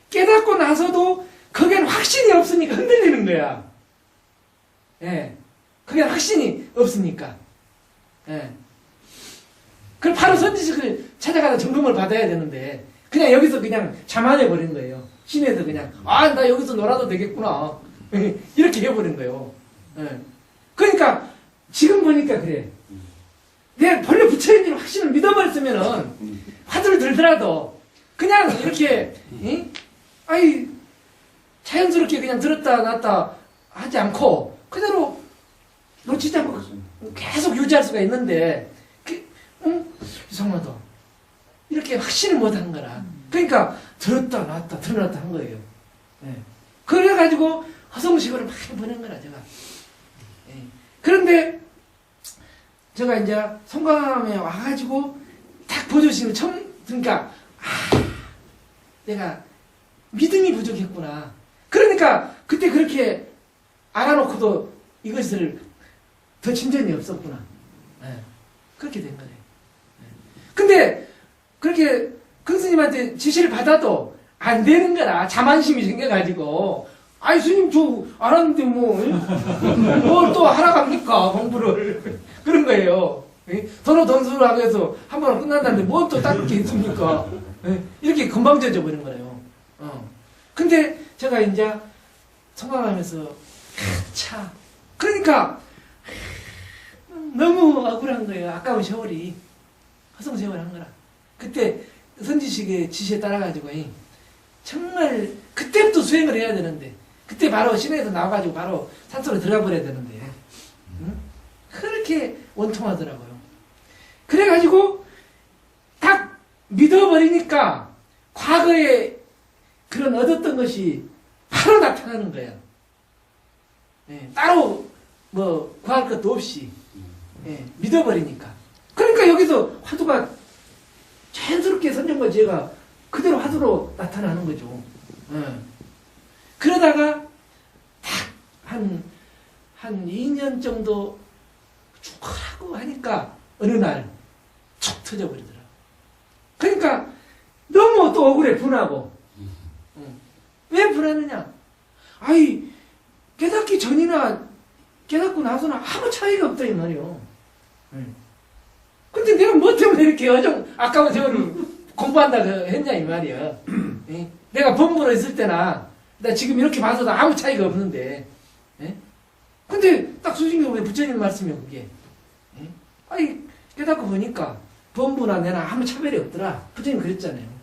깨닫고 나서도 거기엔 확신이 없으니까 흔들리는 거야. 그게 확신이 없으니까. 그럼 바로 선지식을 찾아가서 점검을 받아야 되는데, 그냥 여기서 그냥 자만해 버린 거예요. 시내에서 그냥, 나 여기서 놀아도 되겠구나. 이렇게 해버린 거예요. 그러니까, 지금 보니까 그래. 내가 본래 부처님의 확신을 믿어버렸으면은, 화두를 들더라도, 그냥 이렇게, 자연스럽게 그냥 들었다 놨다 하지 않고, 그대로 놓치지 않고 계속 유지할 수가 있는데, 이상하다. 이렇게 확신을 못 한 거라. 그러니까, 들었다 놨다, 들었다 한 거예요. 그래가지고, 허송식으로 막 보낸 거라, 제가. 그런데, 제가 이제 성광암에 와가지고, 딱 보조식을 처음, 그러니까, 내가 믿음이 부족했구나. 그러니까, 그때 그렇게 알아놓고도 이것을 더 진전이 없었구나. 그렇게 된 거예요. 근데, 그렇게 긍스님한테 지시를 받아도 안 되는 거라. 자만심이 생겨가지고, 스님 저 알았는데 뭘 또 하라 갑니까 공부를. 그런 거예요. 서로 돈수를 하고 해서 한 번은 끝난다는데 뭘 또 딱 그렇게 있습니까. 이렇게 금방 젖어 버린 거예요. 근데 제가 이제 성광하면서 그러니까 너무 억울한 거예요. 아까운 세월이. 허송세월 한 거라. 그때 선지식의 지시에 따라가지고 정말 그때부터 수행을 해야 되는데 그때 바로 시내에서 나와가지고 바로 산소로 들어가 버려야 되는데 응? 그렇게 원통하더라고요. 그래가지고 딱 믿어버리니까 과거에 그런 얻었던 것이 바로 나타나는 거예요. 예, 따로 뭐 구할 것도 없이 예, 믿어버리니까. 그러니까 여기서 화두가 자연스럽게 선정과 지혜가 그대로 화두로 나타나는 거죠. 예. 그러다가 딱 한 2년 정도 쭉 하고 하니까 어느 날 툭 터져버리더라고. 그러니까 너무 또 억울해, 분하고. 왜 분하느냐? 아이, 깨닫기 전이나 깨닫고 나서는 아무 차이가 없다, 이 말이요. 근데 내가 뭐 때문에 이렇게 아까운 세월을 공부한다고 했냐, 이 말이야. 내가 법문으로 있을 때나, 나 지금 이렇게 봐서도 아무 차이가 없는데. 근데 딱 수진경 왜 부처님 말씀이요, 그게. 아이, 깨닫고 보니까 법문이나 내나 아무 차별이 없더라. 부처님 그랬잖아요.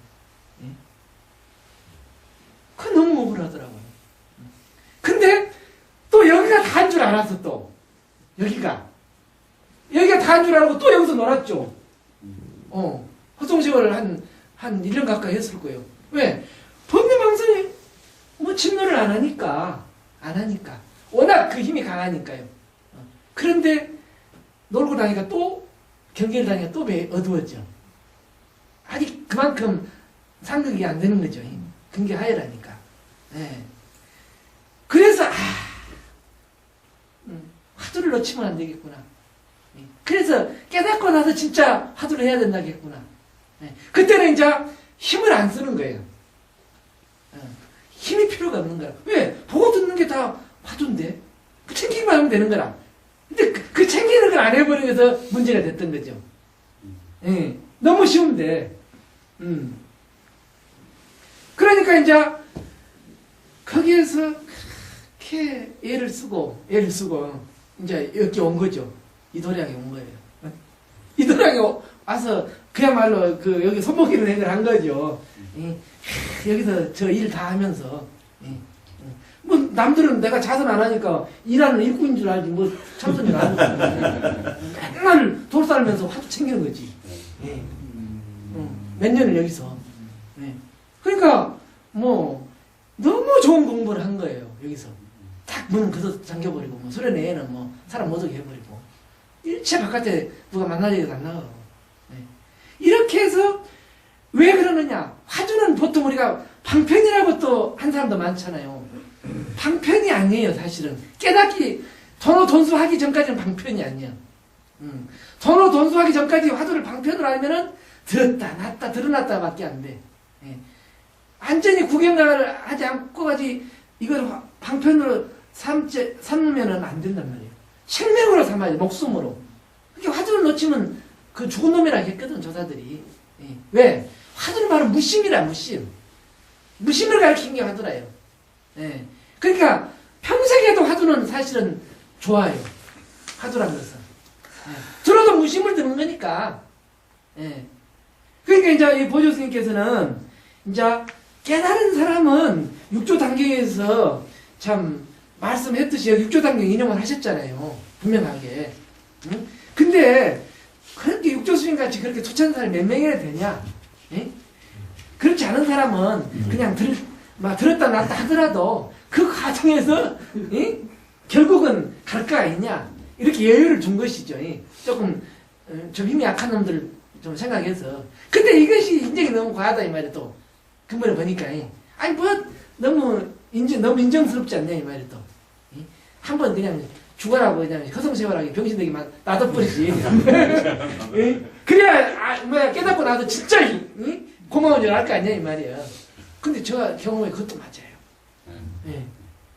그 너무 억울하더라고요. 근데 또 여기가 다인 줄 알았어, 또. 여기가 다인 줄 알고 또 여기서 놀았죠. 허송세월을 한 1년 가까이 했을 거예요. 왜? 법문방송이 뭐 진노를 안 하니까. 워낙 그 힘이 강하니까요. 그런데 놀고 다니까 또 경계를 다니까 또 어두웠죠. 아직 그만큼 상극이 안 되는 거죠. 경계하여라니까. 네. 그래서 화두를 놓치면 안 되겠구나. 그래서 깨닫고 나서 진짜 화두를 해야 된다겠구나. 그때는 이제 힘을 안 쓰는 거예요. 힘이 필요가 없는 거야. 왜? 보고 듣는 게 다 화두인데 그 챙기기만 하면 되는 거라. 근데 그 챙기는 걸 안 해버리면서 문제가 됐던 거죠. 너무 쉬운데. 그러니까 이제 거기에서 그렇게 애를 쓰고 이제 여기 온 거죠. 이도량에 온 거예요. 이도량에 와서 그야말로 여기 손목이는 행을 한 거죠. 여기서 저 일 다 하면서 뭐 남들은 내가 자선 안 하니까 일하는 일꾼인 줄 알지 뭐 참선을 안 하고 맨날 돌 살면서 화두 챙기는 거지. 몇 년을 여기서. 그러니까 뭐 너무 좋은 공부를 한 거예요. 여기서 딱 문 그대로 잠겨버리고 뭐 소련의 애는 뭐 사람 못 오게 해버리고 일체 바깥에 누가 만날 얘기도 안 나가고. 이렇게 해서 왜 그러느냐? 화두는 보통 우리가 방편이라고 또 한 사람도 많잖아요. 방편이 아니에요, 사실은. 깨닫기, 돈수하기 전까지는 방편이 아니야. 돈수하기 전까지 화두를 방편으로 알면은 들었다, 놨다, 드러났다 밖에 안 돼. 완전히 구경을 하지 않고 가지 이걸 방편으로 삼으면은 안 된단 말이에요. 생명으로 삼아야 돼, 목숨으로. 그렇게 화두를 놓치면 그 죽은 놈이라 했거든, 조사들이. 왜? 화두는 바로 무심이라, 무심. 무심을 가르친 게 화두라요. 그러니까 평생에도 화두는 사실은 좋아요. 화두란 것은. 들어도 무심을 드는 거니까. 그러니까 이제 이 보조 스님께서는 이제 깨달은 사람은 육조 단계에서 참 말씀했듯이 여기 육조 단계 인용을 하셨잖아요. 분명하게. 근데 그렇게 육조 스님 같이 그렇게 투찬 사람이 몇 명이나 되냐? 그렇지 않은 사람은 그냥 들었다 놨다 하더라도 그 과정에서 결국은 갈 거 아니냐? 이렇게 여유를 준 것이죠. 조금 좀 힘이 약한 놈들 좀 생각해서. 근데 이것이 인정이 너무 과하다 이 말이야 또. 근본에 보니까 아니 뭐 너무 인정스럽지 않냐 이 말이야 또. 한번 그냥 죽어라고 그냥 허송세월하게 병신되기만 놔둬버리지. 그래야 깨닫고 나서 진짜 고마운 줄 알 거 아니야 이 말이야. 근데 저 경험에 그것도 맞아요.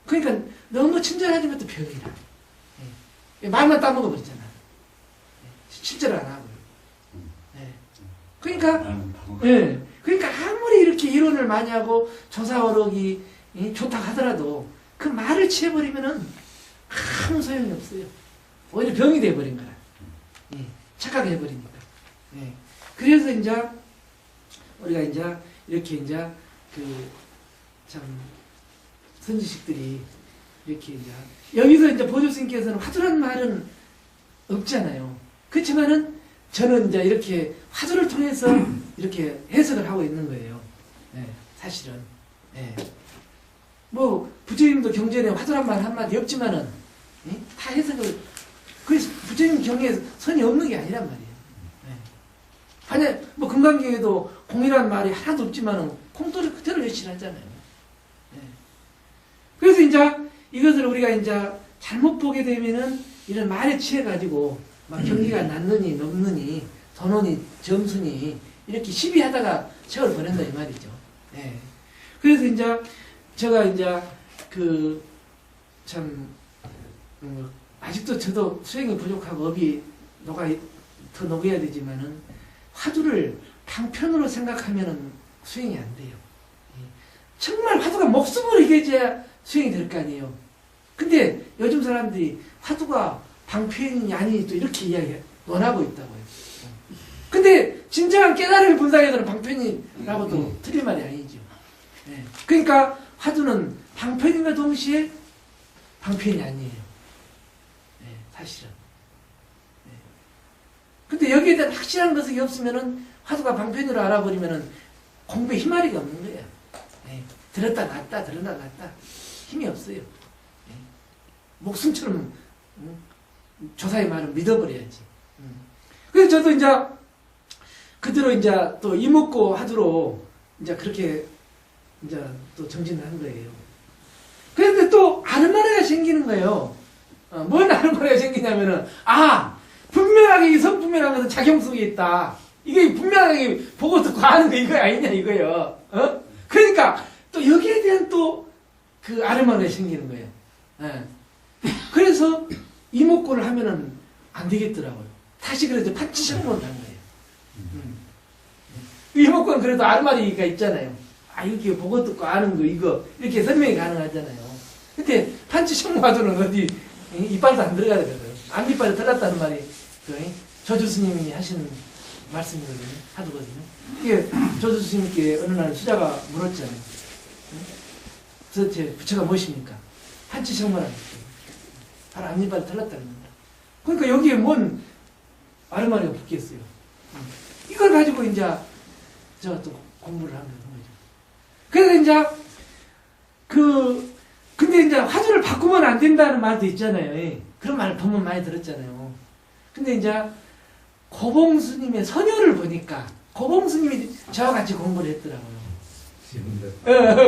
그러니까 너무 친절하는 것도 병이라. 말만 따먹어 버리잖아. 실제로 안 하고. 그러니까 그러니까 아무리 이렇게 이론을 많이 하고 조사어록이 좋다 하더라도 그 말을 취해버리면은 아무 소용이 없어요. 오히려 병이 돼버린 거라. 예, 착각해버리니까. 예. 그래서 이제 우리가 이제 이렇게 이제 그 참 선지식들이 이렇게 이제 여기서 이제 보조스님께서는 화두란 말은 없잖아요. 그렇지만은 저는 이제 이렇게 화두를 통해서 이렇게 해석을 하고 있는 거예요. 예, 사실은. 예. 뭐 부처님도 경전에 화두란 말 한마디 없지만은 예? 다 해석을 그래서 부처님 경에 선이 없는 게 아니란 말이에요. 예. 아니 뭐 금강경에도 공이란 말이 하나도 없지만은 공도를 그대로 외치하잖아요. 예. 그래서 이제 이것을 우리가 이제 잘못 보게 되면은 이런 말에 취해 가지고 막 경기가 났느니 넘느니 돈오니 점수니 이렇게 시비하다가 세월을 보낸다 이 말이죠. 예. 그래서 이제 제가 이제 그 참 아직도 저도 수행이 부족하고 업이 더 녹여야 되지만은 화두를 방편으로 생각하면은 수행이 안 돼요. 예. 정말 화두가 목숨으로 이겨져야 수행이 될 거 아니에요. 근데 요즘 사람들이 화두가 방편이 아니니 또 이렇게 논하고 있다고요. 근데 진정한 깨달음의 분상에서는 방편이라고도 틀린 말이 아니죠. 예. 그러니까 화두는 방편임과 동시에 방편이 아니에요. 예, 사실은. 예. 근데 여기에 대한 확실한 것이 없으면은 화두가 방편으로 알아버리면은 공부에 힘아리가 없는 거예요. 예. 들었다 놨다 들었다 놨다 힘이 없어요. 예. 목숨처럼 조사의 말을 믿어버려야지. 그래서 저도 이제 그대로 이제 또 이목고 화두로 이제 그렇게 이제 또 정진한 거예요. 그런데 또 아르마네가 생기는 거예요. 뭔 아르마네가 생기냐면은 분명하게 이 성분명한 것은 작용 속에 있다. 이게 분명하게 보고 듣고 아는 거 이거 아니냐 이거예요. 그러니까 또 여기에 대한 또 그 아르마네가 생기는 거예요. 예. 그래서 이목고를 하면은 안 되겠더라고요. 다시 그래서 판치성문을 한 거예요. 이목고는 그래도 아르마리가 있잖아요. 이렇게 보고 듣고 아는 거 이거 이렇게 설명이 가능하잖아요. 근데 판치성문화도는 어디 이빨도 안 들어가더라고요. 앞니빨이 들었다는 말이 조주 스님이 하시는 말씀이거든요. 하도거든요. 이게 조주 스님께 어느 날 수자가 물었잖아요. 그래서 제 부처가 무엇입니까? 판치성문화도 바로 앞니빨이 들렀다는 겁니다. 그러니까 여기에 뭔 아르마리가 붙겠어요. 이걸 가지고 이제 제가 또 공부를 하는 거죠. 그래서 이제 근데 이제 화두를 바꾸면 안 된다는 말도 있잖아요. 그런 말 보면 많이 들었잖아요. 근데 이제 고봉스님의 선효를 보니까 고봉스님이 저와 같이 공부를 했더라고요.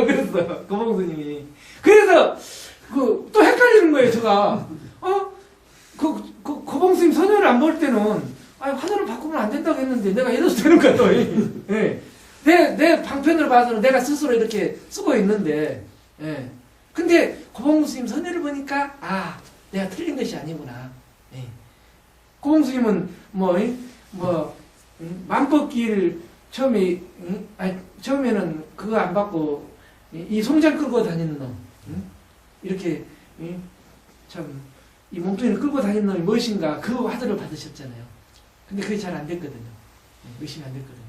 그랬어 고봉스님이. 그래서 또 헷갈리는 거예요, 제가. 고봉스님 선효를 안 볼 때는 화두를 바꾸면 안 된다고 했는데 내가 이래도 되는가 또. 예. 내 방편을 봐서는 내가 스스로 이렇게 쓰고 있는데, 예. 근데 고봉스님 선율을 보니까 내가 틀린 것이 아니구나. 예. 고봉스님은 만법길 처음에는 그거 안 받고 이 송장 끌고 다니는 놈, 이렇게 참 이 몸뚱이를 끌고 다니는 놈이 무엇인가 그 화두를 받으셨잖아요. 근데 그게 잘 안 됐거든요. 의심이 안 됐거든요.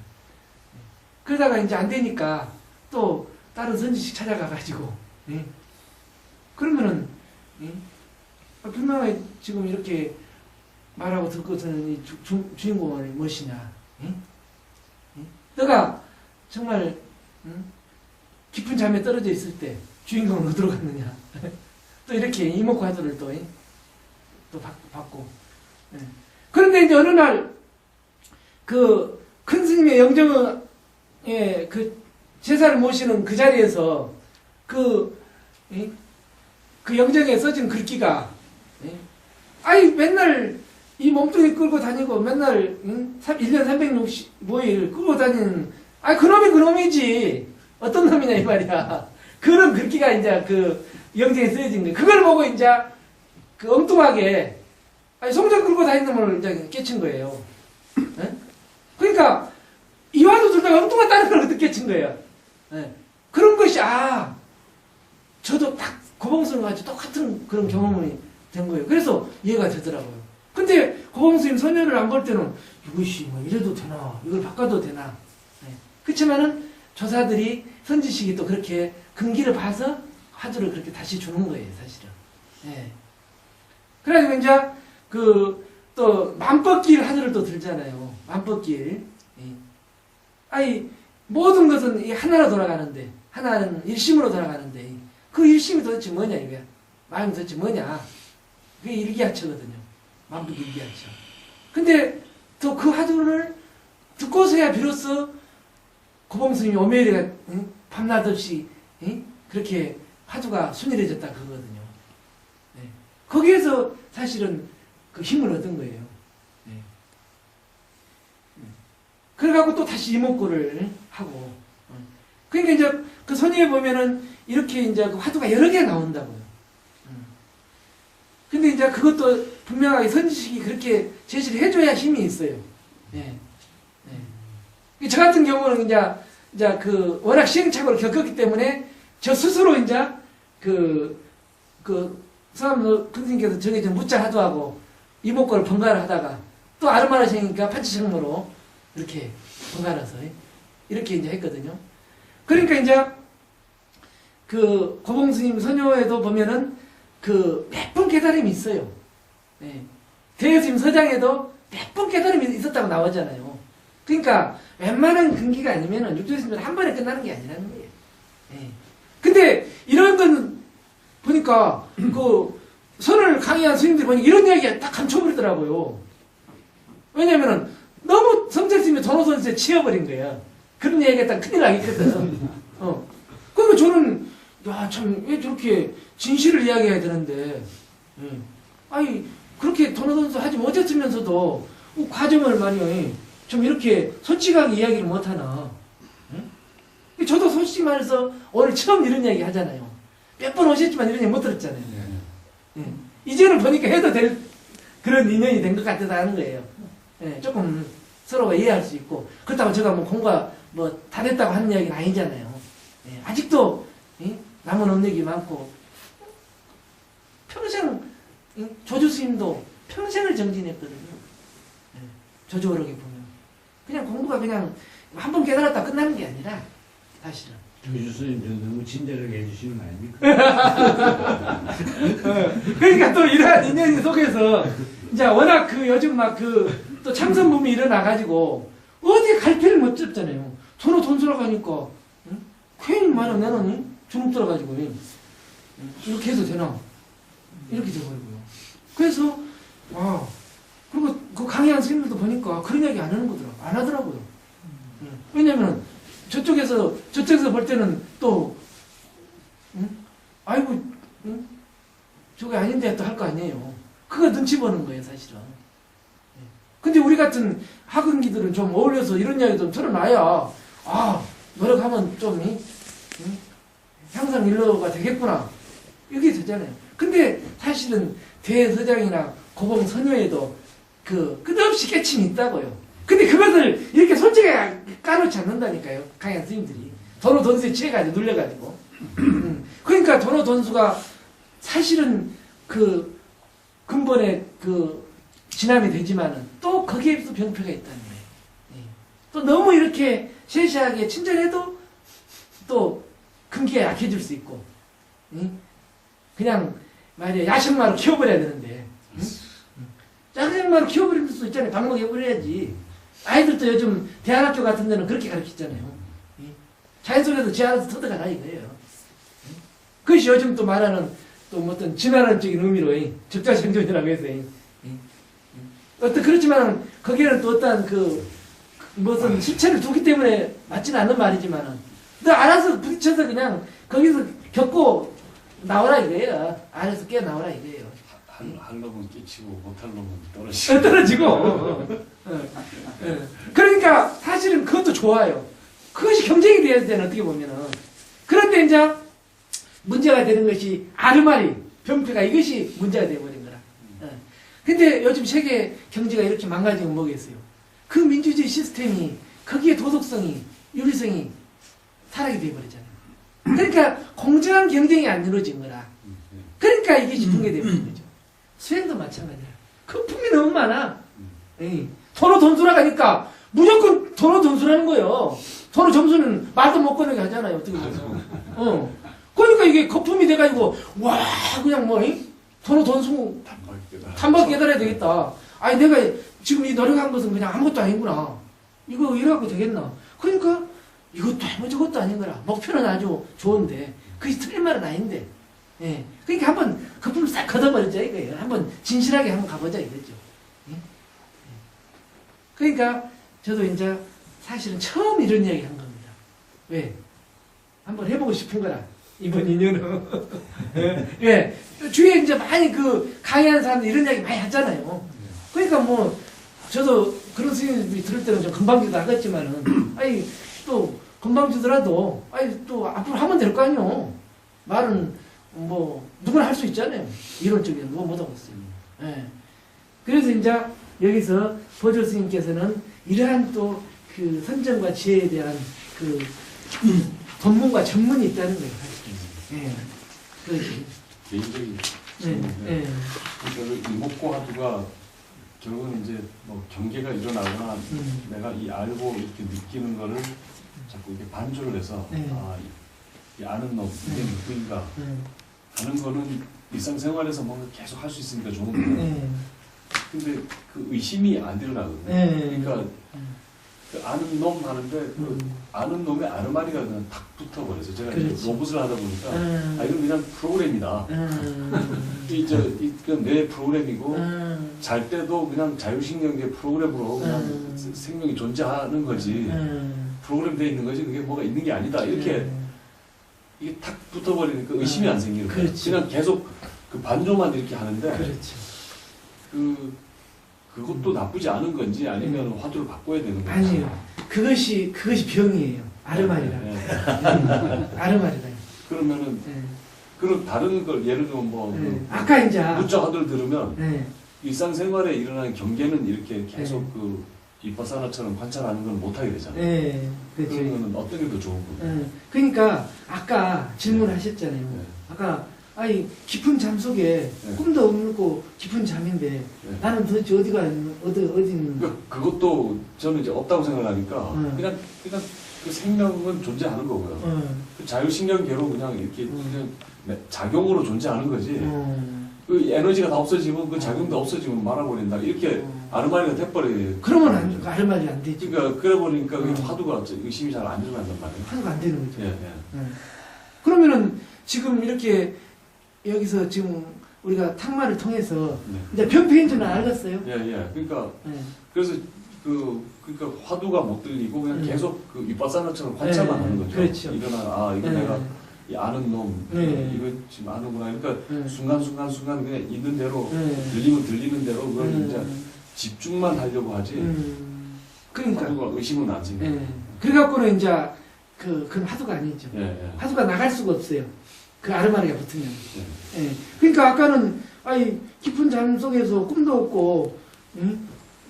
그러다가 이제 안 되니까 또 다른 선지식 찾아가가지고, 그러면은, 분명히 지금 이렇게 말하고 듣고서는 이 주인공은 무엇이냐? 너가 정말, 깊은 잠에 떨어져 있을 때 주인공은 어디로 갔느냐? 또 이렇게 이목구 화두를 또 받고. 그런데 이제 어느 날, 큰 스님의 영정의 제사를 모시는 그 자리에서 그 영정에 써진 글귀가, 맨날 이 몸뚱이 끌고 다니고 맨날 1년 365일 끌고 다니는, 그놈이지. 어떤 놈이냐 이 말이야. 그런 글귀가 이제 영정에 쓰여진 거예요. 그걸 보고 이제 엉뚱하게 송장 끌고 다니는 놈을 이제 깨친 거예요. 그러니까 이화도 들다가 엉뚱하다는 걸 어떻게 깨친 거예요. 그런 것이 저도 딱 고봉스님 같이 똑같은 그런 경험이 된 거예요. 그래서 이해가 되더라고요. 근데 고봉스님 선열을 안 볼 때는 이것이 뭐 이래도 되나, 이걸 바꿔도 되나. 네. 그렇지만은 조사들이 선지식이 또 그렇게 금기를 봐서 화두를 그렇게 다시 주는 거예요, 사실은. 예. 그래가지고 이제 또 만법길 화두를 또 들잖아요. 만법길. 예. 아니 모든 것은 이 하나로 돌아가는데, 하나는 일심으로 돌아가는데, 그 일심이 도대체 뭐냐 이거야. 마음이 도대체 뭐냐. 그게 일기하처거든요. 만법 일기하처. 근데 또 그 화두를 듣고서야 비로소 고봉스님이 오메리가 밤낮 없이 그렇게 화두가 순일해졌다 그거거든요. 네. 거기에서 사실은 그 힘을 얻은 거예요. 네. 그래갖고 또 다시 이목구를 하고. 그러니까 이제 그 선의에 보면은 이렇게 이제 그 화두가 여러 개 나온다고요. 근데 이제 그것도 분명하게 선지식이 그렇게 제시를 해줘야 힘이 있어요. 예. 예. 저 같은 경우는 이제 그 워낙 시행착오를 겪었기 때문에 저 스스로 이제 사람 선생님께서 저게 좀 묻자 하도하고 이목구를 번갈아 하다가 또 아르마라생이니까 파치청모로 이렇게 번갈아서 이렇게 이제 했거든요. 그러니까 이제 그 고봉스님 선효에도 보면은 몇 번 깨달음이 있어요. 네. 대여스님 서장에도 몇 번 깨달음이 있었다고 나오잖아요. 그러니까 웬만한 근기가 아니면은 육조스님은 한 번에 끝나는 게 아니라는 거예요. 네. 근데 이런 건 보니까 그 선을 강의한 스님들이 보니까 이런 이야기가 딱 감춰버리더라고요. 왜냐면은 너무 성철스님이 도노선수에 치여버린 거야. 그런 이야기가 딱 큰일 나겠거든. 그러니까 저는 야, 참, 왜 저렇게 진실을 이야기해야 되는데, 아니, 그렇게 도노선수 하지 못했으면서도, 과정을 많이, 좀 이렇게 솔직하게 이야기를 못하나. 저도 솔직히 말해서 오늘 처음 이런 이야기 하잖아요. 몇 번 오셨지만 이런 얘기 못 들었잖아요. 이제는 보니까 해도 될 그런 인연이 된 것 같아서 하는 거예요. 조금 서로가 이해할 수 있고, 그렇다고 제가 뭐 공부가 뭐 다 됐다고 하는 이야기는 아니잖아요. 아직도, 남은 업력이 많고 평생 조주 스님도 평생을 정진했거든요. 조주어록에 보면 그냥 공부가 그냥 한 번 깨달았다 끝나는 게 아니라 사실은
조주 스님도 너무 친절하게 해주시는 거 아닙니까?
그러니까 또 이러한 인연 속에서 이제 워낙 요즘 막 또 참선붐이 일어나가지고 어디 갈 필요를 못 잡잖아요. 돈을 돈 쓰러 가니까 괜히 말하면 나는 주눅 들어가지고 이렇게 해도 되나? 이렇게 돼버리고요. 그래서 그리고 그 강의한 스님들도 보니까 그런 이야기 안 하더라고요. 왜냐면 저쪽에서 볼 때는 또 아이고 저게 아닌데 또 할 거 아니에요. 그거 눈치 보는 거예요, 사실은. 근데 우리 같은 학원기들은 좀 어울려서 이런 이야기 좀 털어놔야 노력하면 좀 향상 일로가 되겠구나. 이게 되잖아요. 근데 사실은 대서장이나 고봉 선녀에도 끝없이 깨침이 있다고요. 근데 그것을 이렇게 솔직하게 까놓지 않는다니까요. 강연 스님들이. 도노 돈수에 취해가지고 눌려가지고. 그러니까 도노 돈수가 사실은 근본에 진함이 되지만은 또 거기에도 병폐가 있다는 거예요. 또 너무 이렇게 세세하게 친절해도 또 금기가 약해질 수 있고, 그냥 말이야 야식마로 키워버려야 되는데, 야식마로 키워버릴 수 있잖아요. 방목해버려야지. 아이들도 요즘 대안학교 같은 데는 그렇게 가르치잖아요. 자연 속에서 지 알아서 터득하라 이거예요. 그것이 요즘 또 말하는 또 어떤 진화론적인 의미로 적자생존이라고 해서 어떤 그렇지만 거기에는 또 어떤 무슨 실체를 두기 때문에 맞지는 않는 말이지만은 너 알아서 부딪혀서 그냥 거기서 겪고 나오라 이거예요. 알아서 깨 나오라 이거예요.
할 놈은 끼치고 못할 놈은 떨어지고.
떨어지고. 그러니까 사실은 그것도 좋아요. 그것이 경쟁이 돼야 되는 어떻게 보면은. 그런데 이제 문제가 되는 것이 아르마리 병폐가 이것이 문제가 되어버린 거라. 근데 요즘 세계 경제가 이렇게 망가지면 뭐겠어요? 그 민주주의 시스템이 거기에 도덕성이 윤리성이 타락이 되어버리잖아요. 그러니까 공정한 경쟁이 안 이루어진 거라. 그러니까 이게 붕괴되는 거죠. 수행도 마찬가지야. 거품이 너무 많아. 서로 점수라 가니까 무조건 서로 점수라는 거예요. 서로 점수는 말도 못 꺼내게 하잖아요. 어떻게 보면. 그러니까 이게 거품이 돼가지고 와 그냥 뭐 서로 점수 단박 깨달아야 되겠다. 아니 내가 지금 이 노력한 것은 그냥 아무것도 아니구나. 이거 이래갖고 되겠나. 그러니까 이것도 아무것도 아닌 거라. 목표는 아주 좋은데 그게 틀린 말은 아닌데. 예. 그러니까 한번 거품을 싹 걷어버리자 이거예요. 한번 진실하게 한번 가보자 이거죠. 예? 그러니까 저도 이제 사실은 처음 이런 이야기 한 겁니다. 왜? 한번 해보고 싶은 거라. 이번 인연은. 예. 주위에 이제 많이 그 강의하는 사람들 이런 이야기 많이 하잖아요. 그러니까 뭐 저도 그런 스님들이 들을 때는 좀 건방지도 하겠지만은 아니 또 건방지더라도 아니 또 앞으로 하면 될 거 아니요. 말은 뭐 누구나 할 수 있잖아요. 이론적인 누가 못하고 있어요. 예. 그래서 이제 여기서 보조 스님께서는 이러한 또 그 선정과 지혜에 대한 그 전문과 전문이 있다는 거예요. 예. 그렇지.
개인적인
예.
그러니까 이목고 하두가 결국은 이제 뭐 경계가 일어나거나 내가 이 알고 이렇게 느끼는 거를 자꾸 이렇게 반주를 해서 이 아는 놈 이게 누구인가 하는 거는 일상생활에서 뭔가 계속 할 수 있으니까 좋은데 근데 그 의심이 안 일어나거든요. 그러니까 그 아는 놈 하는데 그 아는 놈의 아르마리가 그냥 탁 붙어버려서 제가 이제 로봇을 하다 보니까 아 이건 그냥 프로그램이다. 내 프로그램이고 잘 때도 그냥 자율신경계 프로그램으로 그냥 생명이 존재하는 거지 프로그램 돼 있는 거지 그게 뭐가 있는 게 아니다 이렇게 이게 탁 붙어버리니까 의심이 안 생기는 거예요. 그냥 계속 그 반조만 이렇게 하는데 그것도 나쁘지 않은 건지 아니면 화두를 바꿔야 되는 건지
아니요. 그것이 병이에요. 아르마리라. 아르마리라.
그러면은 그런 다른 걸 예를 들면 뭐
아까 이제
문자 화두를 들으면 일상생활에 일어나는 경계는 이렇게 계속 그 이파사나처럼 관찰하는 건 못하게 되잖아요. 그러면 어떤 게 더 좋은 거예요?
그러니까 아까 질문하셨잖아요. 아까 아니 깊은 잠 속에 꿈도 없고 깊은 잠인데 나는 도대체 어디가 어디 있는?
그것도 저는 이제 없다고 생각하니까 그냥 그 생명은 존재하는 거고요. 그 자율신경계로 그냥 이렇게 그냥 작용으로 존재하는 거지. 그 에너지가 다 없어지면 그 작용도 없어지면 말아버린다. 이렇게 아르마리가 돼버려요.
그러면 아르마리 안 되지.
그러니까 그래 보니까 화두가 의심이 잘 안 일어난단 말이에요.
화두가 안 되는 거죠. 그러면은 지금 이렇게 여기서 지금 우리가 탁마를 통해서 이제 변폐인 줄은 알겠어요.
그러니까 그래서 그러니까 화두가 못 들리고 그냥 계속 그 윗바사나처럼 관찰만 하는 거죠.
그렇죠.
일어나 이거 내가 이 아는 놈 이거 지금 아는구나. 그러니까 순간 그냥 있는 대로 들리면 들리는 대로 그걸 이제 집중만 하려고 하지.
그러니까
화두가 의심은 안 생겨요.
그래갖고는 이제 그건 화두가 아니죠. 화두가 나갈 수가 없어요. 그 아르마리가 붙으면. 그러니까 아까는 아니 깊은 잠 속에서 꿈도 없고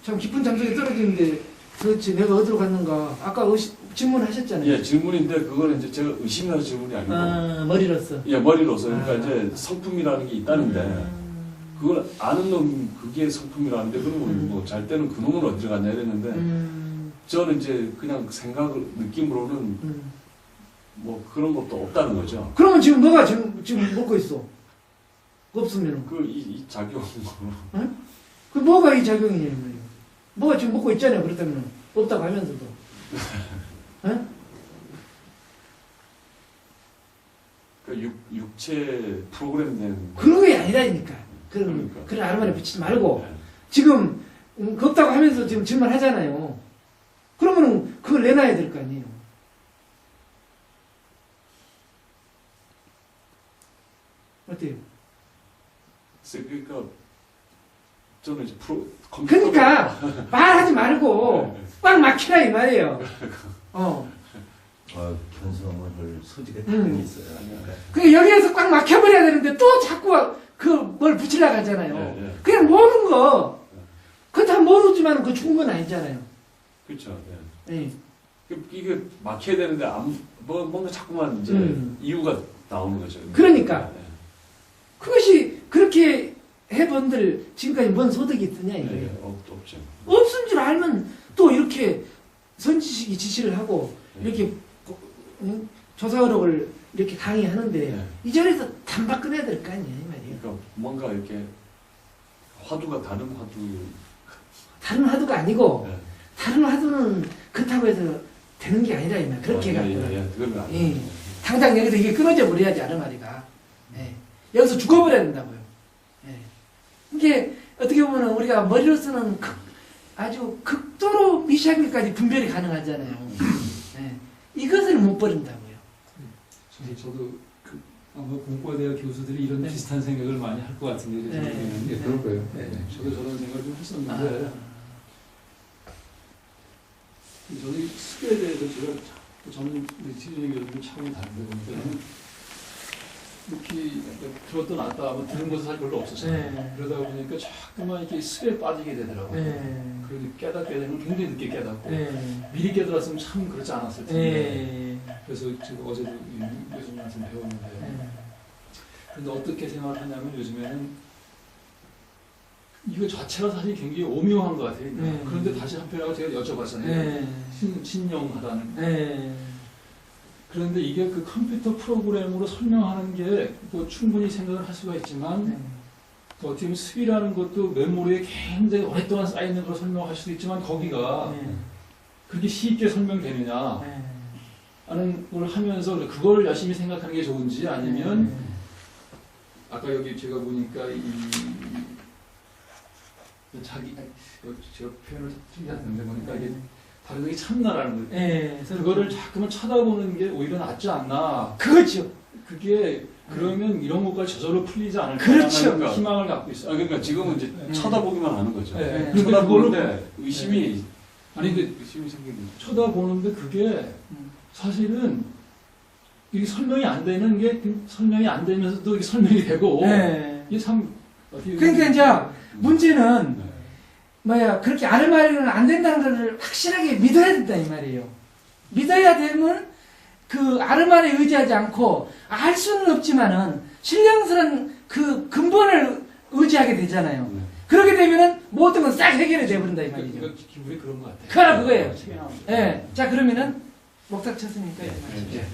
참 깊은 잠 속에 떨어지는데 도대체 내가 어디로 갔는가? 아까 질문하셨잖아요.
질문인데 그거는 이제 제가 의심이라는 질문이 아니고
머리로서.
머리로서 그러니까 이제 성품이라는 게 있다는데 그걸 아는 놈 그게 성품이라는데 그러면 뭐 잘 때는 그 놈은 어디로 갔냐 이랬는데 저는 이제 그냥 생각을 느낌으로는 뭐 그런 것도 없다는 거죠.
그러면 지금 너가 지금 먹고 있어? 없으면
이 작용으로.
그 뭐가 이 작용이냐는 거예요. 뭐가 지금 먹고 있잖아요. 그렇다면 없다고 하면서도.
그러니까 육체 프로그램된
그런 게 아니라니까. 그런 아르마리 붙이지 말고 지금 없다고 하면서 지금 질문하잖아요. 그러면은 그걸 내놔야 될 거 아니에요. 어때요?
그러니까 저는 이제
그러니까 말하지 말고 꽉 막히라 이 말이에요.
견성을 할 소지가 당연히 있어요.
그러니까 여기에서 꽉 막혀버려야 되는데 또 자꾸 그 뭘 붙이려고 하잖아요. 그냥 모르는 거. 그거 다 모르지만 그 죽은 건 아니잖아요.
그렇죠.
네.
이게 막혀야 되는데 뭔가 자꾸만 이제 이유가 나오는 거죠.
그러니까 그것이 그렇게 해본들 지금까지 뭔 소득이 있느냐 이거예요.
네, 없죠.
없은 줄 알면 또 이렇게 선지식이 지시를 하고
네.
이렇게 조사 의혹을 이렇게 강의하는데
네.
이 자리에서 단박 끊어야 될 거 아니에요 이 말이에요.
그러니까 뭔가 이렇게 화두가 다른 화두.
다른 화두가 아니고
네.
다른 화두는 그렇다고 해서 되는 게 아니라 이 말. 그렇게
예,
가더라고요.
예, 그건 안
예.
돼요.
당장 여기서 이게 끊어져 버려야지 아르마리가. 예. 여기서 죽어버려야 된다고요. 예. 이게 어떻게 보면 우리가 머리로서는 아주 극도로 미시하게까지 분별이 가능하잖아요. 예. 이것을 못 버린다고요.
저도 아마 공과대학 교수들이 이런
네.
비슷한 생각을 많이 할 것 같은데
네.
생각했는데
네.
그럴 거예요.
네.
저도 저런 생각을 좀 했었는데
아.
저는 이 습에 대해서 제가 저는 지준이 교수님 차원이 다른데 보니까 이렇게 들었다 놨다 하면 들은 것은 사실 별로 없었어요.
네.
그러다 보니까 자꾸만 이렇게 습에 빠지게 되더라고요.
네.
그리고 깨닫게 되면 굉장히 늦게 깨닫고
네.
미리 깨달았으면 참 그렇지 않았을 텐데
네.
그래서 제가 어제도 이 교수님한테 배웠는데
네.
근데 어떻게 생각을 하냐면 요즘에는 이거 자체가 사실 굉장히 오묘한 것 같아요.
네.
그런데 다시 한편으로 제가 여쭤봤잖아요.
네.
신용하다는.
네.
그런데 이게 그 컴퓨터 프로그램으로 설명하는 게 또 충분히 생각을 할 수가 있지만
네.
또 어떻게 보면 습이라는 것도 메모리에 굉장히 오랫동안 쌓이는 걸 설명할 수도 있지만 거기가
네.
그렇게 쉽게 설명되느냐
네.
하는 걸 하면서 그거를 열심히 생각하는 게 좋은지 아니면
네.
아까 여기 제가 보니까 제가 표현을 틀리었는데 보니까 이게 다른 게 참나라는 거예요.
네.
그거를 자꾸만 쳐다보는 게 오히려 낫지 않나.
그렇죠.
그게 그러면 이런 것까지 저절로 풀리지 않을까
그렇죠.
하는 희망을 갖고 있어요.
그러니까 지금은 이제
네.
쳐다보기만 하는 거죠.
네.
네.
쳐다보는데 의심이
아니 근데
의심이 생기는 거죠.
쳐다보는데 그게 사실은 이게 설명이 안 되는 게 설명이 안 되면서도 이게 설명이 되고
네.
이게 참 어떻게
그러니까 이제 문제는
네.
뭐야 그렇게 아르마리는 안 된다는 걸 확실하게 믿어야 된다 이 말이에요. 믿어야 되면 그 아르마리에 의지하지 않고 알 수는 없지만은 신령스러운 그 근본을 의지하게 되잖아요.
네.
그렇게 되면은 모든 건 싹 해결이 돼버린다 이 말이죠.
그러니까 기분이 그런 것 같아요.
그거라 그거예요. 예. 자 그러면은 목탁 쳤으니까
네.
이제 마치죠.
네.
예.